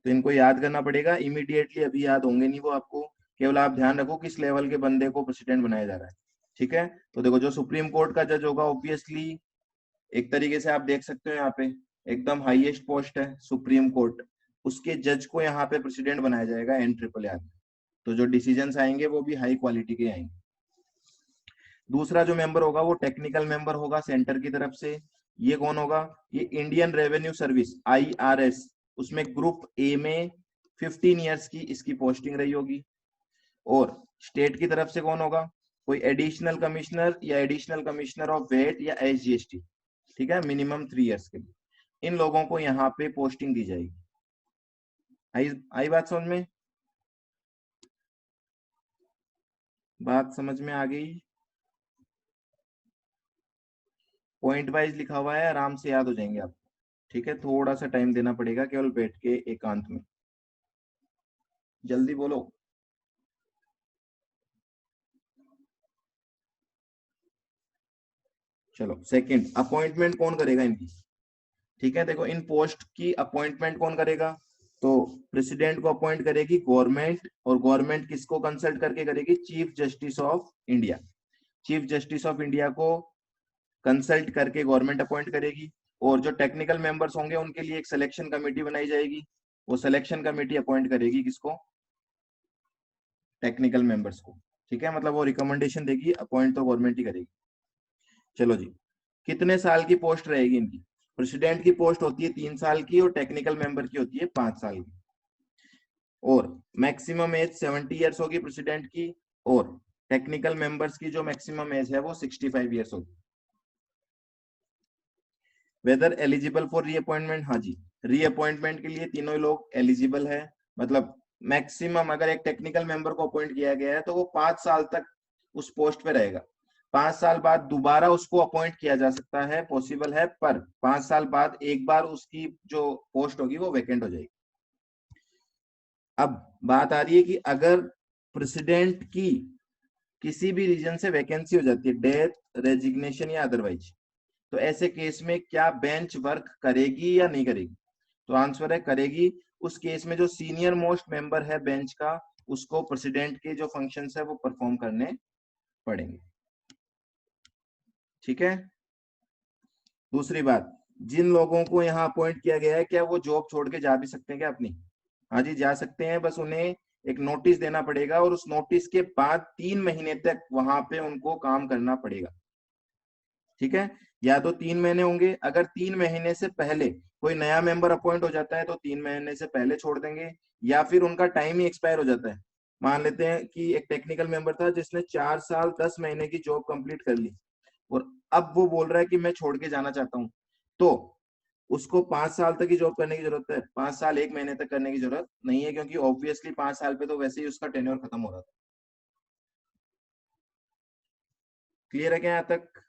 तो इनको याद करना पड़ेगा इमीडिएटली, अभी याद होंगे नहीं वो आपको, केवल आप ध्यान रखो किस लेवल के बंदे को प्रेसिडेंट बनाया जा रहा है, ठीक है। तो देखो जो सुप्रीम कोर्ट का जज होगा, ऑब्वियसली एक तरीके से आप देख सकते हो यहाँ पे एकदम हाईएस्ट पोस्ट है सुप्रीम कोर्ट, उसके जज को यहाँ पे प्रेसिडेंट बनाया जाएगा एन ट्रिपल आर। तो जो डिसीजंस आएंगे वो भी हाई क्वालिटी के आएंगे। दूसरा जो मेंबर होगा वो टेक्निकल मेंबर होगा सेंटर की तरफ से। ये कौन होगा? ये इंडियन रेवेन्यू सर्विस, आईआरएस, उसमें ग्रुप ए में 15 ईयर्स की इसकी पोस्टिंग रही होगी। और स्टेट की तरफ से कौन होगा, कोई एडिशनल कमिश्नर या एडिशनल कमिश्नर ऑफ वेट या एसजीएसटी, ठीक है, मिनिमम 3 ईयर्स के लिए इन लोगों को यहाँ पे पोस्टिंग दी जाएगी। आई बात समझ में? बात समझ में आ गई? पॉइंट वाइज लिखा हुआ है, आराम से याद हो जाएंगे आप, ठीक है। थोड़ा सा टाइम देना पड़ेगा केवल बैठ के एकांत में। जल्दी बोलो। चलो सेकंड, अपॉइंटमेंट कौन करेगा इनकी, ठीक है। देखो इन पोस्ट की अपॉइंटमेंट कौन करेगा, तो प्रेसिडेंट को अपॉइंट करेगी गवर्नमेंट, और गवर्नमेंट किसको कंसल्ट करके करेगी, chief justice of India. Chief justice of India को कंसल्ट करके गवर्नमेंट अपॉइंट करेगी। और जो टेक्निकल मेंबर्स होंगे उनके लिए एक सिलेक्शन कमेटी बनाई जाएगी, वो सिलेक्शन कमेटी अपॉइंट करेगी किसको, टेक्निकल मेंबर्स को, ठीक है। मतलब वो रिकमेंडेशन देगी, अपॉइंट तो गवर्नमेंट ही करेगी। चलो जी, कितने साल की पोस्ट रहेगी इनकी, प्रेसिडेंट की पोस्ट होती है 3 साल की और टेक्निकल मेंबर की होती है 5 साल की। और मैक्सिमम एज 70 ईयर्स होगी प्रेसिडेंट की, और टेक्निकल मेंबर्स की जो मैक्सिमम एज है वो 65 ईयर्स होगी। वेदर एलिजिबल फॉर रीअपॉइंटमेंट, हाँ जी, रीअपॉइंटमेंट के लिए तीनों ही लोग एलिजिबल है। मतलब मैक्सिमम अगर एक टेक्निकल मेंबर को अपॉइंट किया गया है तो वो 5 साल तक उस पोस्ट पे रहेगा। 5 साल बाद दोबारा उसको अपॉइंट किया जा सकता है, पॉसिबल है, पर 5 साल बाद एक बार उसकी जो पोस्ट होगी वो वैकेंट हो जाएगी। अब बात आ रही है कि अगर प्रेसिडेंट की किसी भी रीजन से वैकेंसी हो जाती है, डेथ, रेजिग्नेशन या अदरवाइज, तो ऐसे केस में क्या बेंच वर्क करेगी या नहीं करेगी, तो आंसर है करेगी। उस केस में जो सीनियर मोस्ट मेंबर है बेंच का, उसको प्रेसिडेंट के जो फंक्शंस है वो परफॉर्म करने पड़ेंगे, ठीक है। दूसरी बात, जिन लोगों को यहाँ अपॉइंट किया गया है क्या वो जॉब छोड़ के जा भी सकते हैं क्या अपनी, हाँ जी जा सकते हैं, बस उन्हें एक नोटिस देना पड़ेगा और उस नोटिस के बाद 3 महीने तक वहां पे उनको काम करना पड़ेगा, ठीक है। या तो 3 महीने होंगे, अगर 3 महीने से पहले कोई नया मेंबर अपॉइंट हो जाता है तो 3 महीने से पहले छोड़ देंगे, या फिर उनका टाइम ही एक्सपायर हो जाता है। मान लेते हैं कि एक टेक्निकल मेंबर था जिसने 4 साल 10 महीने की जॉब कंप्लीट कर ली और अब वो बोल रहा है कि मैं छोड़ के जाना चाहता हूँ, तो उसको 5 साल तक ही जॉब करने की जरूरत है, 5 साल 1 महीने तक करने की जरूरत नहीं है, क्योंकि ऑब्वियसली 5 साल पे तो वैसे ही उसका टेन्योर खत्म हो रहा था। क्लियर है क्या यहाँ तक?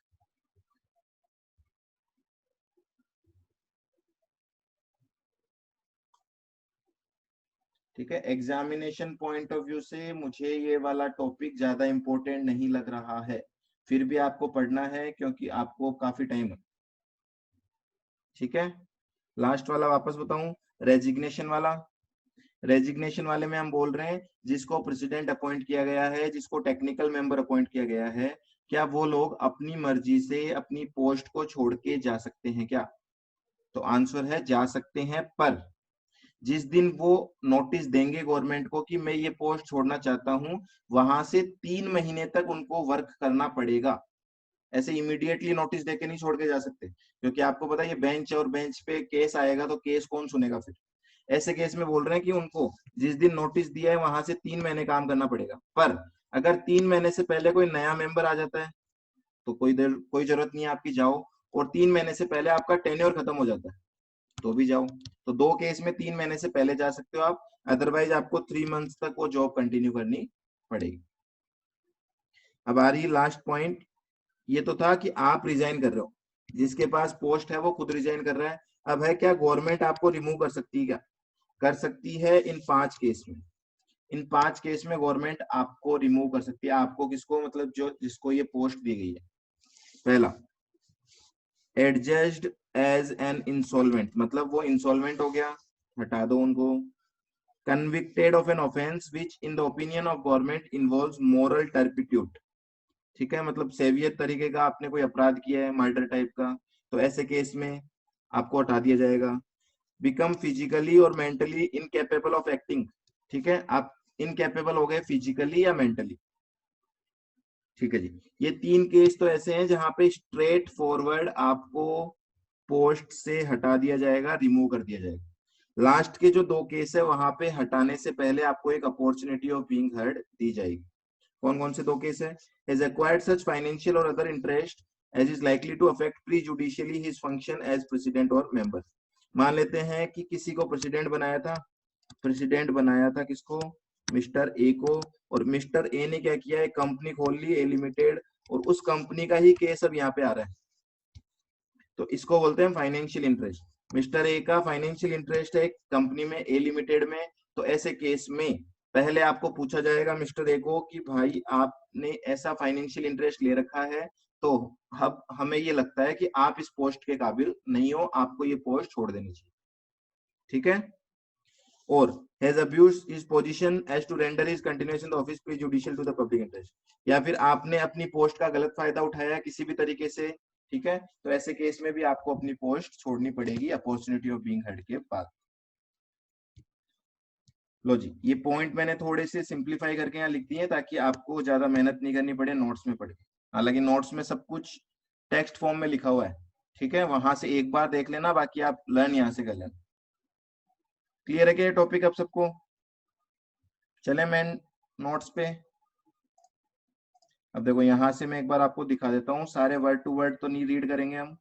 ठीक है, एग्जामिनेशन पॉइंट ऑफ व्यू से मुझे ये वाला टॉपिक ज्यादा इंपॉर्टेंट नहीं लग रहा है, फिर भी आपको पढ़ना है क्योंकि आपको काफी टाइम है, ठीक है। लास्ट वाला वापस बताऊं, रेजिग्नेशन वाला। रेजिग्नेशन वाले में हम बोल रहे हैं जिसको प्रेसिडेंट अपॉइंट किया गया है, जिसको टेक्निकल मेंबर अपॉइंट किया गया है, क्या वो लोग अपनी मर्जी से अपनी पोस्ट को छोड़ के जा सकते हैं क्या, तो आंसर है जा सकते हैं, पर जिस दिन वो नोटिस देंगे गवर्नमेंट को कि मैं ये पोस्ट छोड़ना चाहता हूं, वहां से 3 महीने तक उनको वर्क करना पड़ेगा। ऐसे इमीडिएटली नोटिस देके नहीं छोड़ के जा सकते, क्योंकि आपको पता है ये बेंच और बेंच पे केस आएगा तो केस कौन सुनेगा फिर। ऐसे केस में बोल रहे हैं कि उनको जिस दिन नोटिस दिया है वहां से 3 महीने काम करना पड़ेगा, पर अगर 3 महीने से पहले कोई नया मेंबर आ जाता है तो कोई जरूरत नहीं है आपकी जाओ, और 3 महीने से पहले आपका टेन्योर खत्म हो जाता है तो भी जाओ। तो दो केस में 3 महीने से पहले जा सकते हो आप, अदरवाइज आपको 3 मंथ्स तक वो जॉब कंटिन्यू करनी पड़ेगी। अब आ रही लास्ट पॉइंट, ये तो था कि आप रिजाइन कर रहे हो, जिसके पास पोस्ट है वो खुद रिजाइन कर रहा है। अब है क्या, गवर्नमेंट आपको रिमूव कर सकती है क्या, कर सकती है इन 5 केस में। इन 5 केस में गवर्नमेंट आपको रिमूव कर सकती है, आपको किसको, मतलब जो जिसको ये पोस्ट दी गई है। पहला, एडजस्ड एज एन इंसॉल्वेंट, मतलब वो इंसॉल्वेंट हो गया, हटा दो उनको। convicted of an offense which in the opinion of government involves moral turpitude, ठीक है, मतलब सेवियर तरीके का आपने कोई अपराध किया है, मर्डर टाइप का, तो ऐसे केस में आपको हटा दिया जाएगा। बिकम फिजिकली और मेंटली इनकेपेबल ऑफ एक्टिंग, ठीक है, आप इनकेपेबल हो गए फिजिकली या मेंटली, ठीक है जी। ये 3 केस तो ऐसे हैं जहां पे स्ट्रेट फॉरवर्ड आपको पोस्ट से हटा दिया जाएगा, रिमूव कर दिया जाएगा। लास्ट के जो दो केस है वहां पे हटाने से पहले आपको एक अपॉर्चुनिटी ऑफ बीइंग हर्ड दी जाएगी। कौन कौन से दो केस है? हैज एक्वायर्ड सच फाइनेंशियल और other interest as is likely to affect prejudicially his function as president और मेंबर। मान लेते हैं कि किसी को प्रेसिडेंट बनाया था, प्रेसिडेंट बनाया था किसको? मिस्टर ए को। और मिस्टर ए ने क्या किया, एक कंपनी खोल ली ए लिमिटेड, और उस कंपनी का ही केस अब यहाँ पे आ रहा है, तो इसको बोलते हैं फाइनेंशियल इंटरेस्ट। मिस्टर ए का फाइनेंशियल इंटरेस्ट है कंपनी में ए लिमिटेड में, तो ऐसे केस में पहले आपको पूछा जाएगा मिस्टर ए को कि भाई आपने ऐसा फाइनेंशियल इंटरेस्ट ले रखा है, तो अब हमें ये लगता है कि आप इस पोस्ट के काबिल नहीं हो, आपको ये पोस्ट छोड़ देनी चाहिए। ठीक है? और has abused his position as to render his continuation in the office prejudicial to the public interest, या फिर आपने अपनी पोस्ट का गलत फायदा उठाया किसी भी तरीके से, ठीक है, तो ऐसे केस में भी आपको अपनी पोस्ट छोड़नी पड़ेगी अपॉर्चुनिटी ऑफ बीइंग हेड के बाद। लो जी, ये पॉइंट मैंने थोड़े से सिंप्लीफाई करके यहाँ लिख दिए ताकि आपको ज्यादा मेहनत नहीं करनी पड़े नोट्स में पढ़े। हालांकि नोट्स में सब कुछ टेक्स्ट फॉर्म में लिखा हुआ है, ठीक है, वहां से एक बार देख लेना, बाकी आप लर्न यहाँ से कर लेना। क्लियर है क्या ये टॉपिक आप सबको? चले मैं नोट्स पे। अब देखो यहां से मैं एक बार आपको दिखा देता हूँ, सारे वर्ड टू वर्ड तो नहीं रीड करेंगे हम,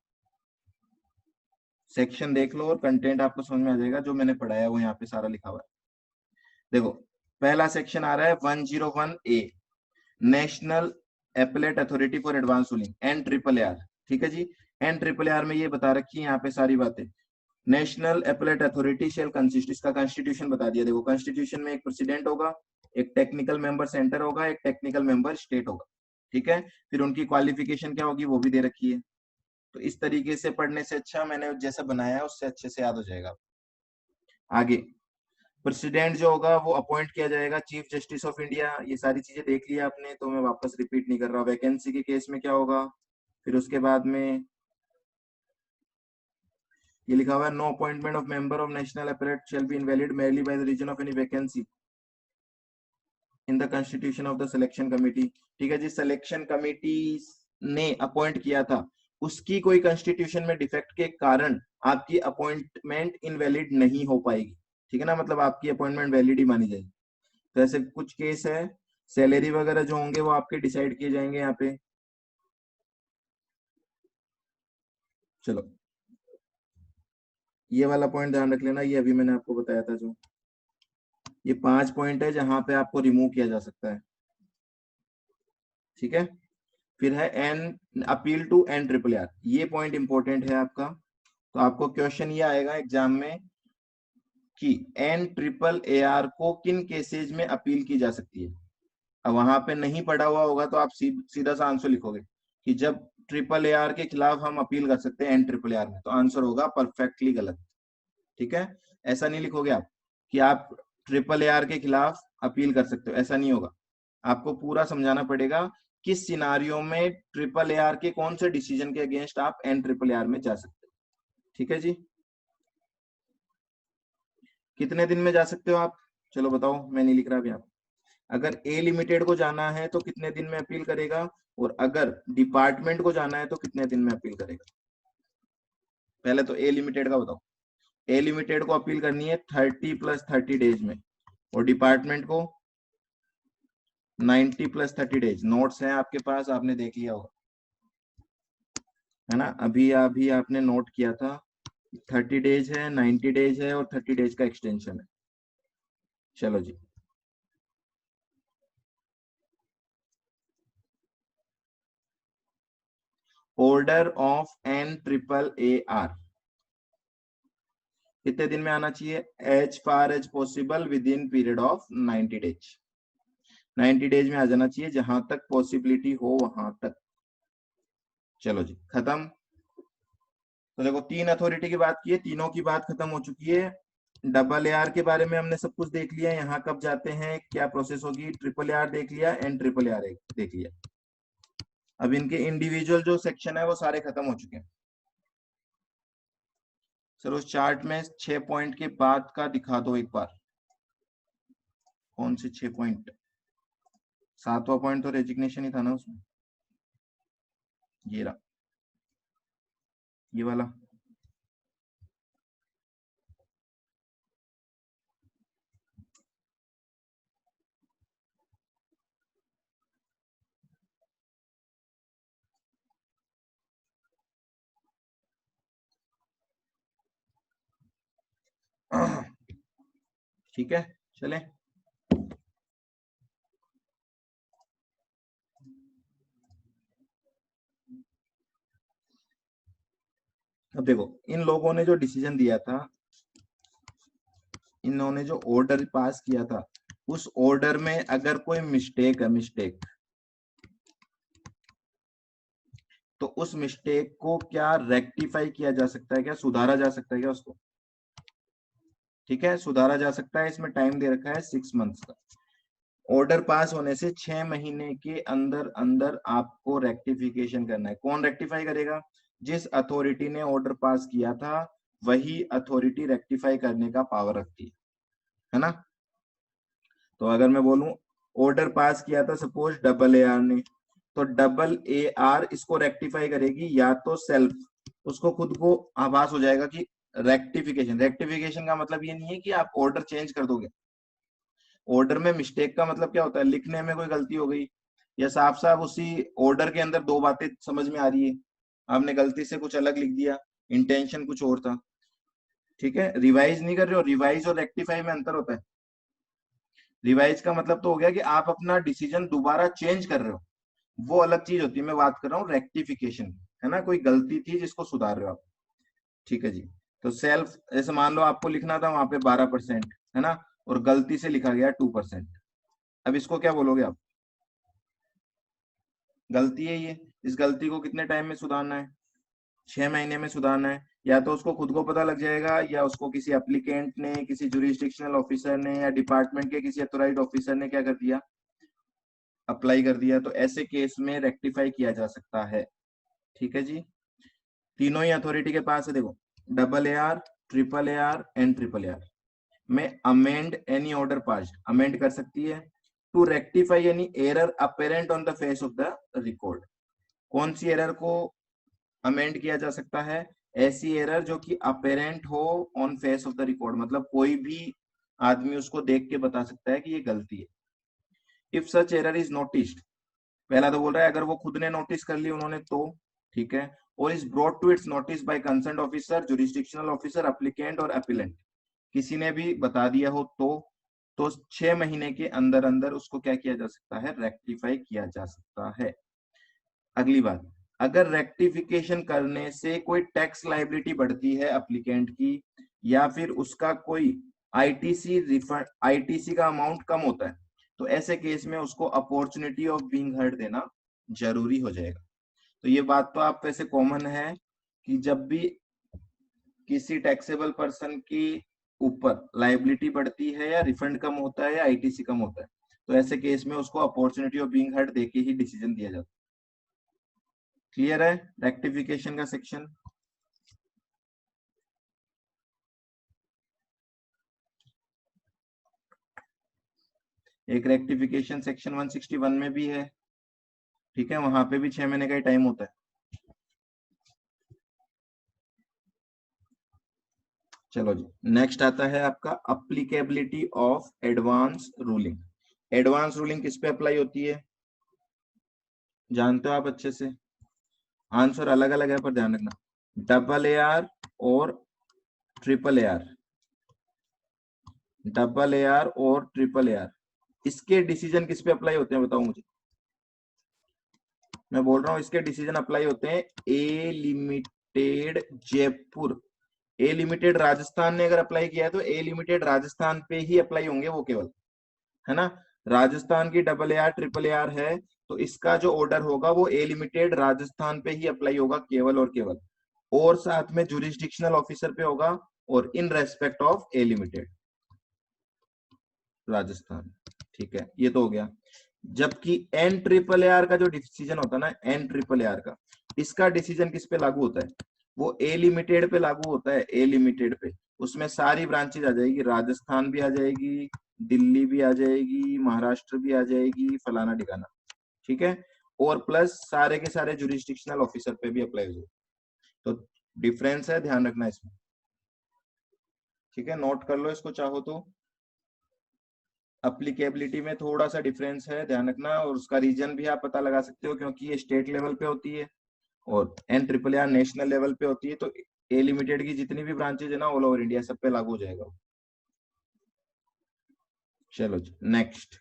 सेक्शन देख लो और कंटेंट आपको समझ में आ जाएगा, जो मैंने पढ़ाया है वो यहाँ पे सारा लिखा हुआ है। देखो पहला सेक्शन आ रहा है 101A, national appellate authority for advance ruling, NAAR। ठीक है जी, NAAR में ये बता रखी है यहाँ पे सारी बातें। National appellate authority shall consist, इसका कॉन्स्टिट्यूशन बता दिया। देखो कॉन्स्टिट्यूशन में एक प्रेसिडेंट होगा, एक टेक्निकल मेंबर सेंटर होगा, एक टेक्निकल मेंबर स्टेट होगा, ठीक है, फिर उनकी क्वालिफिकेशन क्या होगी वो भी दे रखी है। तो इस तरीके से पढ़ने से अच्छा मैंने जैसा बनाया है उससे अच्छे से याद हो जाएगा। आगे प्रेसिडेंट जो होगा वो अपॉइंट किया जाएगा चीफ जस्टिस ऑफ इंडिया, ये सारी चीजें देख लिया आपने तो मैं वापस रिपीट नहीं कर रहा। वैकेंसी के केस में क्या होगा, फिर उसके बाद में ये लिखा हुआ है, no appointment of member of national appellate shall be invalid merely by the reason of any vacancy in the constitution of the selection committee. ठीक है जी, सिलेक्शन कमिटी ने अपॉइंट किया था, उसकी कोई कॉन्स्टिट्यूशन में डिफेक्ट के कारण आपकी अपॉइंटमेंट इनवैलिड नहीं हो पाएगी। ठीक है ना, मतलब आपकी अपॉइंटमेंट वैलिड ही मानी जाएगी। तो ऐसे कुछ केस है, सैलरी वगैरह जो होंगे वो आपके डिसाइड किए जाएंगे यहाँ पे। चलो ये वाला पॉइंट ध्यान रख लेना, ये अभी मैंने आपको बताया था, जो ये 5 पॉइंट है जहां पे आपको रिमूव किया जा सकता है। ठीक है, फिर है एन अपील टू NAAR, ये पॉइंट इंपॉर्टेंट है आपका। तो आपको क्वेश्चन ये आएगा एग्जाम में कि NAAR को किन केसेज में अपील की जा सकती है। अब वहां पे नहीं पढ़ा हुआ होगा तो आप सीधा सा आंसर लिखोगे कि जब AAR के खिलाफ हम अपील कर सकते हैं NAAR में, तो आंसर होगा परफेक्टली गलत। ठीक है, ऐसा नहीं लिखोगे आप कि आप AAR के खिलाफ अपील कर सकते हो, ऐसा नहीं होगा। आपको पूरा समझाना पड़ेगा किस सिनारियो में AAR के कौन से डिसीजन के अगेंस्ट आप NAAR में जा सकते हो। ठीक है जी, कितने दिन में जा सकते हो आप? चलो बताओ, मैं नहीं लिख रहा अभी। आप अगर ए लिमिटेड को जाना है तो कितने दिन में अपील करेगा, और अगर डिपार्टमेंट को जाना है तो कितने दिन में अपील करेगा? पहले तो ए लिमिटेड का बताओ। ए लिमिटेड को अपील करनी है 30 + 30 डेज में, और डिपार्टमेंट को 90 + 30 डेज। नोट्स हैं आपके पास, आपने देख लिया होगा, है ना, अभी अभी आपने नोट किया था। 30 डेज है, 90 डेज है, और 30 डेज का एक्सटेंशन है। चलो जी, ऑर्डर ऑफ NAAR कितने दिन में आना चाहिए? As far as possible within period of 90 days. 90 days में आ जाना चाहिए, जहां तक पॉसिबिलिटी हो वहां तक। चलो जी, खत्म। तो देखो 3 अथॉरिटी की बात की है, तीनों की बात खत्म हो चुकी है। AAR के बारे में हमने सब कुछ देख लिया, यहाँ कब जाते हैं, क्या प्रोसेस होगी। AAR देख लिया, NAAR देख लिया। अब इनके इंडिविजुअल जो सेक्शन है वो सारे खत्म हो चुके हैं। सर उस चार्ट में 6 पॉइंट के बाद का दिखा दो एक बार, कौन से 6 पॉइंट? 7वां पॉइंट तो रेजिग्नेशन ही था ना उसमें, ये रहा, ये वाला। ठीक है, चले। अब देखो, इन लोगों ने जो डिसीजन दिया था, इन्होंने जो ऑर्डर पास किया था, उस ऑर्डर में अगर कोई मिस्टेक है, मिस्टेक, तो उस मिस्टेक को क्या रेक्टिफाई किया जा सकता है, क्या सुधारा जा सकता है क्या उसको? ठीक है, सुधारा जा सकता है। इसमें टाइम दे रखा है 6 मंथ्स का। ऑर्डर पास होने से 6 महीने के अंदर अंदर आपको रेक्टिफिकेशन करना है। कौन रेक्टिफाई करेगा? जिस अथॉरिटी ने ऑर्डर पास किया था, वही अथॉरिटी रेक्टिफाई करने का पावर रखती है ना। तो अगर मैं बोलूं ऑर्डर पास किया था सपोज डबल ए आर ने, तो डबल ए आर इसको रेक्टिफाई करेगी, या तो सेल्फ उसको खुद को आभास हो जाएगा कि रेक्टिफिकेशन, रेक्टिफिकेशन का मतलब ये नहीं है कि आप ऑर्डर चेंज कर दोगे। ऑर्डर में मिस्टेक का मतलब क्या होता है? लिखने में कोई गलती हो गई, या साफ साफ उसी ऑर्डर के अंदर दो बातें समझ में आ रही है, आपने गलती से कुछ अलग लिख दिया, इंटेंशन कुछ और था। ठीक है, रिवाइज नहीं कर रहे हो, रिवाइज और रेक्टिफाई में अंतर होता है। रिवाइज का मतलब तो हो गया कि आप अपना डिसीजन दोबारा चेंज कर रहे हो, वो अलग चीज होती है। मैं बात कर रहा हूँ रेक्टिफिकेशन, है ना, कोई गलती थी जिसको सुधार रहे हो आप। ठीक है जी। तो सेल्फ, जैसे मान लो आपको लिखना था वहां पे 12%, है ना, और गलती से लिखा गया 2%। अब इसको क्या बोलोगे आप? गलती है ये, इस गलती को कितने टाइम में सुधारना है? 6 महीने में सुधारना है। या तो उसको खुद को पता लग जाएगा, या उसको किसी एप्लीकेंट ने, किसी जुरिस्डिक्शनल ऑफिसर ने, या डिपार्टमेंट के किसी अथोराइज्ड ऑफिसर ने क्या कर दिया, अप्लाई कर दिया। तो ऐसे केस में रेक्टिफाई किया जा सकता है। ठीक है जी। तीनों ही अथॉरिटी के पास है, देखो, double A R, triple A R and triple A R में amend any order pass, amend कर सकती है to rectify any error apparent on the face of the record. कौन सी एरर को अमेंड किया जा सकता है? ऐसी एरर जो कि अपेरेंट हो on face of the record, मतलब कोई भी आदमी उसको देख के बता सकता है कि ये गलती है। If such error is noticed, पहला तो बोल रहा है अगर वो खुद ने नोटिस कर ली उन्होंने तो, ठीक है, और is brought to its notice by concern officer, jurisdictional officer, applicant और अपीलेंट, किसी ने भी बता दिया हो तो 6 महीने के अंदर अंदर उसको क्या किया जा सकता है? रेक्टिफाई किया जा सकता है। अगली बात, अगर रेक्टिफिकेशन करने से कोई टैक्स लाइबिलिटी बढ़ती है एप्लीकेंट की, या फिर उसका कोई आईटीसी रिफंड, आईटीसी का अमाउंट कम होता है, तो ऐसे केस में उसको अपॉर्चुनिटी ऑफ बीइंग हर्ड देना जरूरी हो जाएगा। तो ये बात तो आप वैसे कॉमन है कि जब भी किसी टैक्सेबल पर्सन की ऊपर लाइबिलिटी बढ़ती है, या रिफंड कम होता है, या आईटीसी कम होता है, तो ऐसे केस में उसको अपॉर्चुनिटी ऑफ बीइंग हर्ड देके ही डिसीजन दिया जाता है। क्लियर है रेक्टिफिकेशन का सेक्शन? एक रेक्टिफिकेशन सेक्शन 161 में भी है। ठीक है, वहां पे भी 6 महीने का ही टाइम होता है। चलो जी, नेक्स्ट आता है आपका applicability of advance ruling. Advance ruling किस पे अप्लाई होती है? जानते हो आप अच्छे से, आंसर अलग अलग है पर ध्यान रखना। डबल ए आर और triple A are, double A are और ट्रिपल ए आर, इसके डिसीजन किस पे अप्लाई होते हैं बताओ मुझे। मैं बोल रहा हूँ इसके डिसीजन अप्लाई होते हैं ए लिमिटेड जयपुर, ए लिमिटेड राजस्थान ने अगर अप्लाई किया है तो ए लिमिटेड राजस्थान पे ही अप्लाई होंगे वो केवल, है ना। राजस्थान की double A R triple A are है, तो इसका जो ऑर्डर होगा वो ए लिमिटेड राजस्थान पे ही अप्लाई होगा केवल और केवल, और साथ में जुरिस्डिक्शनल ऑफिसर पे होगा, और इन respect of A limited Rajasthan. ठीक है, ये तो हो गया। जबकि एन ट्रिपल ए आर का जो डिसीजन होता है ना, एन ट्रिपल ए आर का, इसका डिसीजन किस पे लागू होता है? वो ए लिमिटेड पे लागू होता है, ए लिमिटेड पे। उसमें सारी ब्रांचेज आ जाएगी, राजस्थान भी आ जाएगी, दिल्ली भी आ जाएगी, महाराष्ट्र भी आ जाएगी, फलाना ठिकाना। ठीक है, और प्लस सारे के सारे जुरिस्डिक्शनल ऑफिसर पे भी अप्लाई हो जाएगी। तो डिफरेंस है, ध्यान रखना इसमें। ठीक है, नोट कर लो इसको चाहो तो। अप्लीकेबिलिटी में थोड़ा सा डिफरेंस है, ध्यान रखना, और उसका रीजन भी आप पता लगा सकते हो क्योंकि ये स्टेट लेवल पे होती है और N triple R national level पे होती है। तो ए लिमिटेड की जितनी भी ब्रांचेज है ना ऑल ओवर इंडिया, सब पे लागू हो जाएगा। चलो जी नेक्स्ट।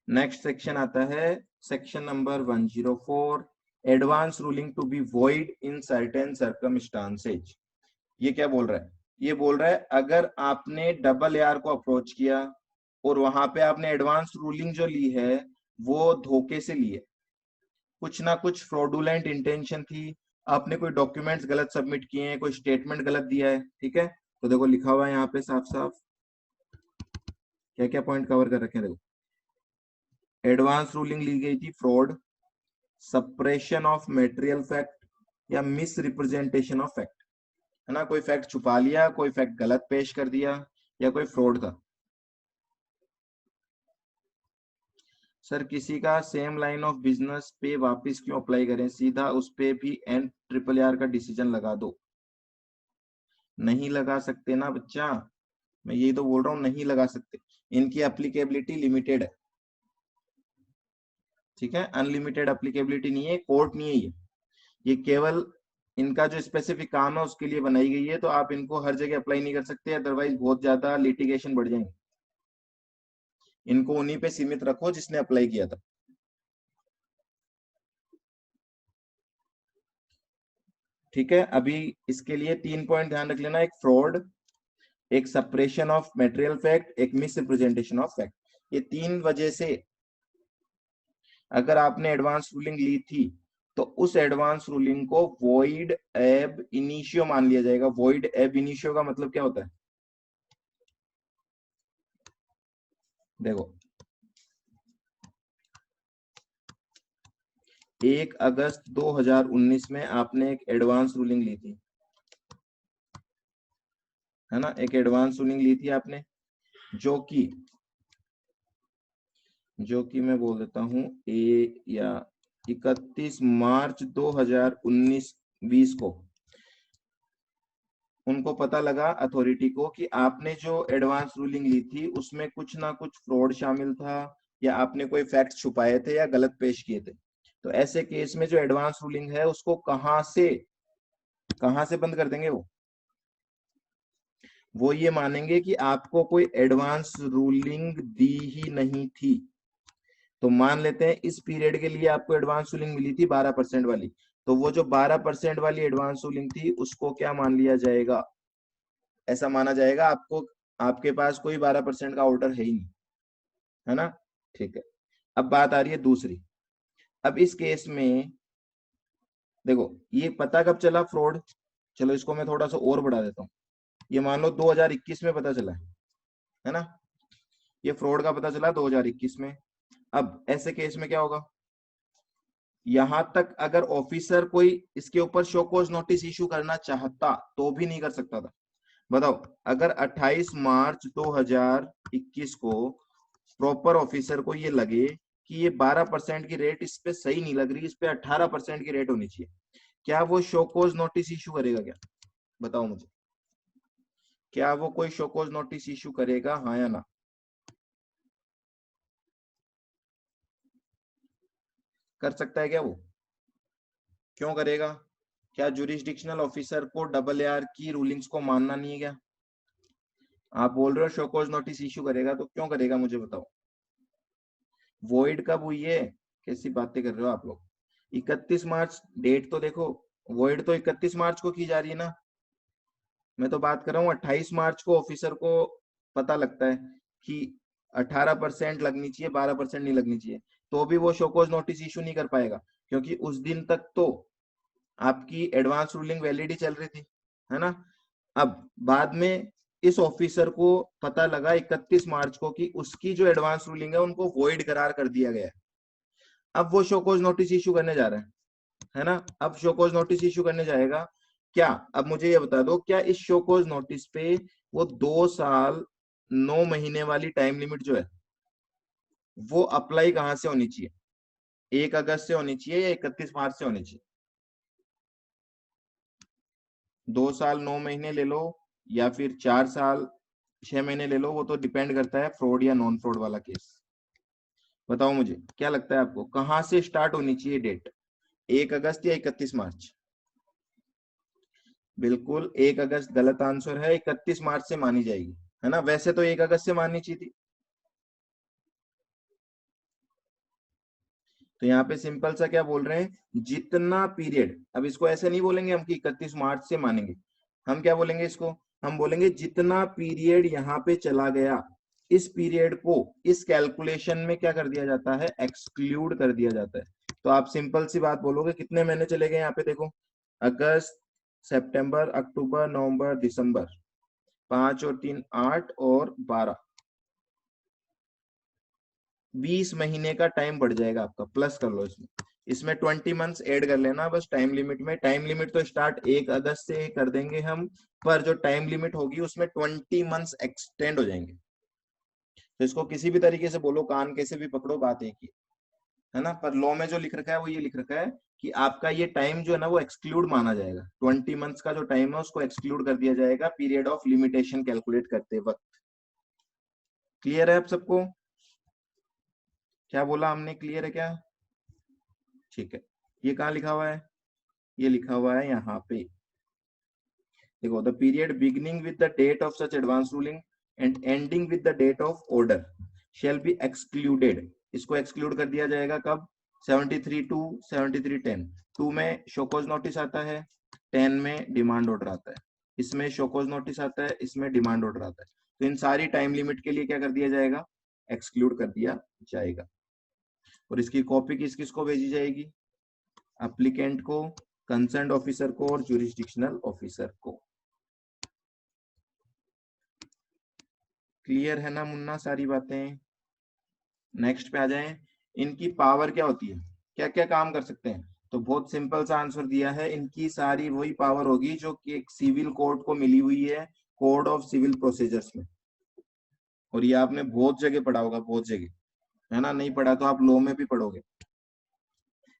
नेक्स्ट सेक्शन आता है section number 104, advance ruling to be void in certain circumstances. ये क्या बोल रहा है? ये बोल रहा है अगर आपने डबल एआर को अप्रोच किया और वहां पे आपने एडवांस रूलिंग जो ली है वो धोखे से ली है, कुछ ना कुछ फ्रॉडुलेंट इंटेंशन थी, आपने कोई डॉक्यूमेंट्स गलत सबमिट किए हैं, कोई स्टेटमेंट गलत दिया है, ठीक है, तो देखो लिखा हुआ है यहाँ पे साफ साफ क्या क्या पॉइंट कवर कर रखे हैं। देखो, एडवांस रूलिंग ली गई थी fraud, suppression of material fact या मिस रिप्रेजेंटेशन ऑफ फैक्ट, है ना, कोई फैक्ट छुपा लिया, कोई फैक्ट गलत पेश कर दिया, या कोई फ्रॉड था। सर किसी का सेम लाइन ऑफ बिजनेस पे वापस क्यों अप्लाई करें, सीधा उस पे भी NRRR का डिसीजन लगा दो। नहीं लगा सकते ना बच्चा, मैं यही तो बोल रहा हूँ, नहीं लगा सकते, इनकी एप्लीकेबिलिटी लिमिटेड है, ठीक है, अनलिमिटेड एप्लीकेबिलिटी नहीं है, कोर्ट नहीं है ये केवल इनका जो स्पेसिफिक काम है उसके लिए बनाई गई है, तो आप इनको हर जगह अप्लाई नहीं कर सकते, अदरवाइज बहुत ज्यादा लिटिगेशन बढ़ जाएंगे। इनको उन्हीं पे सीमित रखो जिसने अप्लाई किया था। ठीक है, अभी इसके लिए 3 पॉइंट ध्यान रख लेना, एक फ्रॉड, एक सप्रेशन ऑफ मेटेरियल फैक्ट, एक मिस रिप्रेजेंटेशन ऑफ फैक्ट। ये 3 वजह से अगर आपने एडवांस रूलिंग ली थी तो उस एडवांस रूलिंग को वॉइड एब इनिशियो मान लिया जाएगा। वॉइड एब इनिशियो का मतलब क्या होता है? देखो 1 अगस्त 2019 में आपने एक एडवांस रूलिंग ली थी, है ना, एक एडवांस रूलिंग ली थी आपने, जो कि मैं बोल देता हूं ए या 31 मार्च 2019-20 को उनको पता लगा अथॉरिटी को कि आपने जो एडवांस रूलिंग ली थी उसमें कुछ ना कुछ फ्रॉड शामिल था, या आपने कोई फैक्ट छुपाए थे या गलत पेश किए थे। तो ऐसे केस में जो एडवांस रूलिंग है उसको कहां से बंद कर देंगे? वो ये मानेंगे कि आपको कोई एडवांस रूलिंग दी ही नहीं थी। तो मान लेते हैं इस पीरियड के लिए आपको एडवांस रूलिंग मिली थी 12% वाली, तो वो जो 12% वाली एडवांस रूलिंग थी उसको क्या मान लिया जाएगा? ऐसा माना जाएगा आपको, आपके पास कोई 12% का ऑर्डर है ही नहीं, है ना। ठीक है, अब बात आ रही है दूसरी। अब इस केस में देखो ये पता कब चला फ्रॉड, चलो इसको मैं थोड़ा सा और बढ़ा देता हूँ। ये मान लो 2021 में पता चला है ना, ये फ्रॉड का पता चला 2021 में। अब ऐसे केस में क्या होगा? यहां तक अगर ऑफिसर कोई इसके ऊपर शो कॉज नोटिस इशू करना चाहता तो भी नहीं कर सकता था। बताओ, अगर 28 मार्च 2021 को प्रॉपर ऑफिसर को ये लगे कि ये 12% की रेट इस पे सही नहीं लग रही, इस पे 18% की रेट होनी चाहिए, क्या वो शो कॉज नोटिस इशू करेगा क्या? बताओ मुझे, क्या वो कोई शो कॉज नोटिस इशू करेगा, हाँ या ना? कर सकता है क्या वो? क्यों करेगा? क्या जुरिस्डिक्शनल ऑफिसर को डबल AR की रूलिंग्स को मानना नहीं है क्या? आप बोल रहे हो शो कॉज नोटिस इशू करेगा, तो क्यों करेगा मुझे बताओ। वॉइड कब हुई है? कैसी बातें कर रहे हो आप लोग? 31 मार्च डेट तो देखो, वॉइड तो 31 मार्च को की जा रही है ना। मैं तो बात कर रहा हूँ 28 मार्च को ऑफिसर को पता लगता है कि 18% लगनी चाहिए, 12% नहीं लगनी चाहिए, तो भी वो शोकॉज नोटिस इशू नहीं कर पाएगा, क्योंकि उस दिन तक तो आपकी एडवांस रूलिंग वैलिड ही चल रही थी, है ना। अब बाद में इस ऑफिसर को पता लगा 31 मार्च को कि उसकी जो एडवांस रूलिंग है उनको वॉइड करार कर दिया गया है। अब वो शोकॉज नोटिस इशू करने जा रहे हैं, है ना। अब शोकॉज नोटिस इशू करने जाएगा, क्या, अब मुझे ये बता दो, क्या इस शोकॉज नोटिस पे वो 2 साल 9 महीने वाली टाइम लिमिट जो है वो अप्लाई कहां से होनी चाहिए? 1 अगस्त से होनी चाहिए या 31 मार्च से होनी चाहिए? 2 साल 9 महीने ले लो या फिर 4 साल 6 महीने ले लो, वो तो डिपेंड करता है फ्रॉड या नॉन फ्रॉड वाला केस। बताओ मुझे क्या लगता है आपको, कहां से स्टार्ट होनी चाहिए डेट, 1 अगस्त या 31 मार्च? बिल्कुल 1 अगस्त गलत आंसर है, 31 मार्च से मानी जाएगी, है ना। वैसे तो 1 अगस्त से माननी चाहिए थी। तो यहाँ पे सिंपल सा क्या बोल रहे हैं, जितना पीरियड, अब इसको ऐसे नहीं बोलेंगे हम कि 31 मार्च से मानेंगे, हम क्या बोलेंगे इसको, हम बोलेंगे जितना पीरियड यहाँ पे चला गया, इस पीरियड को इस कैलकुलेशन में क्या कर दिया जाता है, एक्सक्लूड कर दिया जाता है। तो आप सिंपल सी बात बोलोगे, कितने महीने चले गए यहाँ पे देखो, अगस्त, सितंबर, अक्टूबर, नवंबर, दिसंबर, 5 और 3 8 और 12, 20 महीने का टाइम बढ़ जाएगा आपका, प्लस कर लो इसमें, इसमें 20 मंथ्स ऐड कर लेना बस टाइम लिमिट में। टाइम लिमिट तो स्टार्ट 1 अगस्त से कर देंगे हम, पर जो टाइम लिमिट होगी उसमें 20 मंथ्स एक्सटेंड हो जाएंगे। तो इसको किसी भी तरीके से बोलो, कान कैसे भी पकड़ो, बात एक ही है ना। पर लॉ में जो लिख रखा है वो ये लिख रखा है कि आपका ये टाइम जो है ना वो एक्सक्लूड माना जाएगा, 20 मंथ्स का जो टाइम है उसको एक्सक्लूड कर दिया जाएगा पीरियड ऑफ लिमिटेशन कैलकुलेट करते वक्त। क्लियर है आप सबको, क्या बोला हमने, क्लियर है क्या? ठीक है। ये कहाँ लिखा हुआ है, ये लिखा हुआ है यहाँ पे, देखो, the period beginning with the date of such advance ruling and ending with the date of order shall be excluded. इसको एक्सक्लूड कर दिया जाएगा कब, 73 टू 7310। 2 में शोकॉज नोटिस आता है, 10 में डिमांड ऑर्डर आता है, इसमें शोकॉज नोटिस आता है, इसमें डिमांड ऑर्डर आता है। तो इन सारी टाइम लिमिट के लिए क्या कर दिया जाएगा, एक्सक्लूड कर दिया जाएगा। और इसकी कॉपी किस किस को भेजी जाएगी, एप्लीकेंट को, कंसर्न ऑफिसर को और जुरिस्डिक्शनल ऑफिसर को। क्लियर है ना मुन्ना सारी बातें? नेक्स्ट पे आ जाएं। इनकी पावर क्या होती है, क्या क्या काम कर सकते हैं, तो बहुत सिंपल सा आंसर दिया है, इनकी सारी वही पावर होगी जो कि एक सिविल कोर्ट को मिली हुई है, कोड ऑफ सिविल प्रोसीजर्स में। और ये आपने बहुत जगह पढ़ा होगा, बहुत जगह, है ना, नहीं पढ़ा तो आप लॉ में भी पढ़ोगे।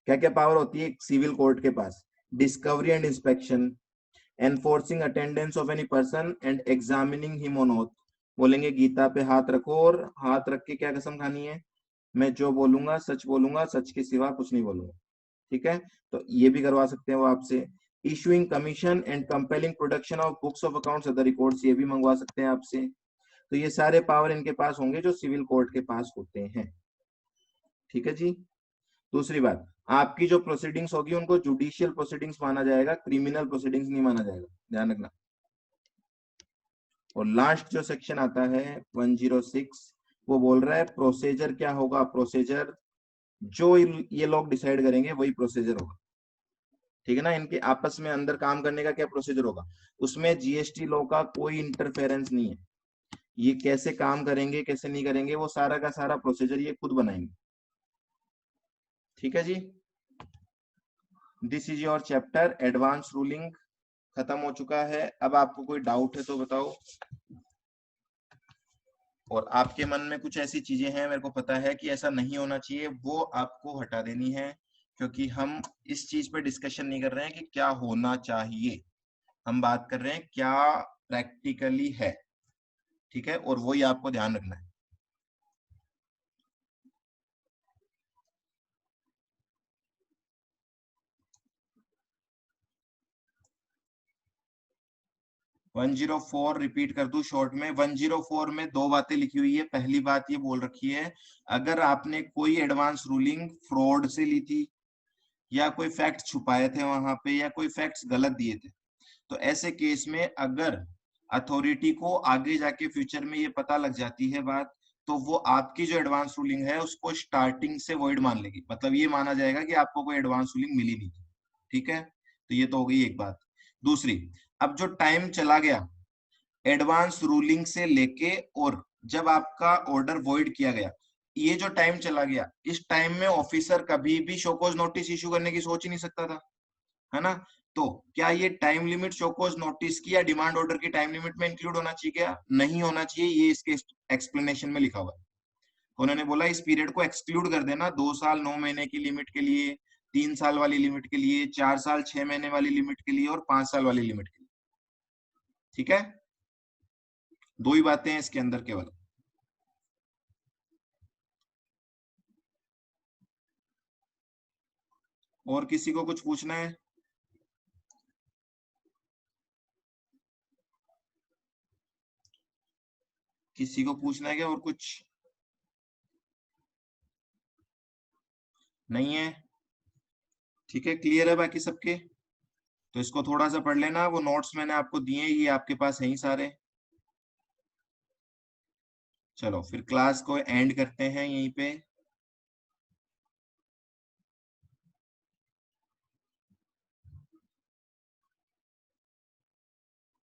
क्या क्या पावर होती है एक सिविल कोर्ट के पास, discovery and inspection, enforcing attendance of any person and examining him on oath. बोलेंगे गीता पे हाथ रखो और हाथ रख के क्या कसम खानी है, मैं जो बोलूंगा सच बोलूंगा, सच के सिवा कुछ नहीं बोलूंगा। ठीक है, तो ये भी करवा सकते हैं वो आपसे। Issuing commission and compelling production of books of accounts other records, ये भी मंगवा सकते हैं आपसे। तो ये सारे पावर इनके पास होंगे जो सिविल कोर्ट के पास होते हैं। ठीक है जी। दूसरी बात, आपकी जो प्रोसीडिंग्स होगी उनको जुडिशियल प्रोसीडिंग्स माना जाएगा, क्रिमिनल प्रोसीडिंग्स नहीं माना जाएगा, ध्यान रखना। और लास्ट जो सेक्शन आता है 106, वो बोल रहा है प्रोसीजर क्या होगा, प्रोसीजर जो ये लोग डिसाइड करेंगे वही प्रोसीजर होगा। ठीक है ना, इनके आपस में अंदर काम करने का क्या प्रोसीजर होगा, उसमें जीएसटी लॉ का कोई इंटरफेरेंस नहीं है। ये कैसे काम करेंगे कैसे नहीं करेंगे वो सारा का सारा प्रोसीजर ये खुद बनाएंगे। ठीक है जी। This is your chapter advance ruling खत्म हो चुका है। अब आपको कोई डाउट है तो बताओ, और आपके मन में कुछ ऐसी चीजें हैं, मेरे को पता है कि ऐसा नहीं होना चाहिए, वो आपको हटा देनी है, क्योंकि हम इस चीज पे डिस्कशन नहीं कर रहे हैं कि क्या होना चाहिए, हम बात कर रहे हैं क्या प्रैक्टिकली है। ठीक है, और वही आपको ध्यान रखना है। वन जीरो फोर रिपीट कर दूं शॉर्ट में, 104 में दो बातें लिखी हुई है। पहली बात ये बोल रखी है, अगर आपने कोई एडवांस रूलिंग फ्रॉड से ली थी, या कोई फैक्ट छुपाए थे वहां पे, या कोई फैक्ट्स गलत दिए थे, तो ऐसे केस में अगर अथॉरिटी को आगे जाके फ्यूचर में ये पता लग जाती है बात, तो वो आपकी जो एडवांस रूलिंग है उसको स्टार्टिंग से वॉइड मान लेगी, मतलब ये माना जाएगा कि आपको कोई एडवांस रूलिंग मिली नहीं थी। ठीक है, तो ये तो हो गई एक बात। दूसरी, अब जो टाइम चला गया एडवांस रूलिंग से लेके, और जब आपका ऑर्डर वॉइड किया गया, ये जो टाइम चला गया, इस टाइम में ऑफिसर कभी भी शोकॉज नोटिस इशू करने की सोच ही नहीं सकता था, है ना। तो क्या ये टाइम लिमिट शोकॉज नोटिस की या डिमांड ऑर्डर की टाइम लिमिट में इंक्लूड होना चाहिए, क्या नहीं होना चाहिए, ये इसके एक्सप्लेनेशन में लिखा हुआ है। उन्होंने बोला इस पीरियड को एक्सक्लूड कर देना, 2 साल 9 महीने की लिमिट के लिए, 3 साल वाली लिमिट के लिए, 4 साल 6 महीने वाली लिमिट के लिए, और 5 साल वाली लिमिट के लिए। ठीक है, दो ही बातें हैं इसके अंदर केवल। और किसी को कुछ पूछना है? किसी को पूछना है क्या और कुछ? नहीं है? ठीक है, क्लियर है बाकी सबके? तो इसको थोड़ा सा पढ़ लेना, वो नोट्स मैंने आपको दिए, ये आपके पास है ही सारे। चलो फिर क्लास को एंड करते हैं यहीं पे।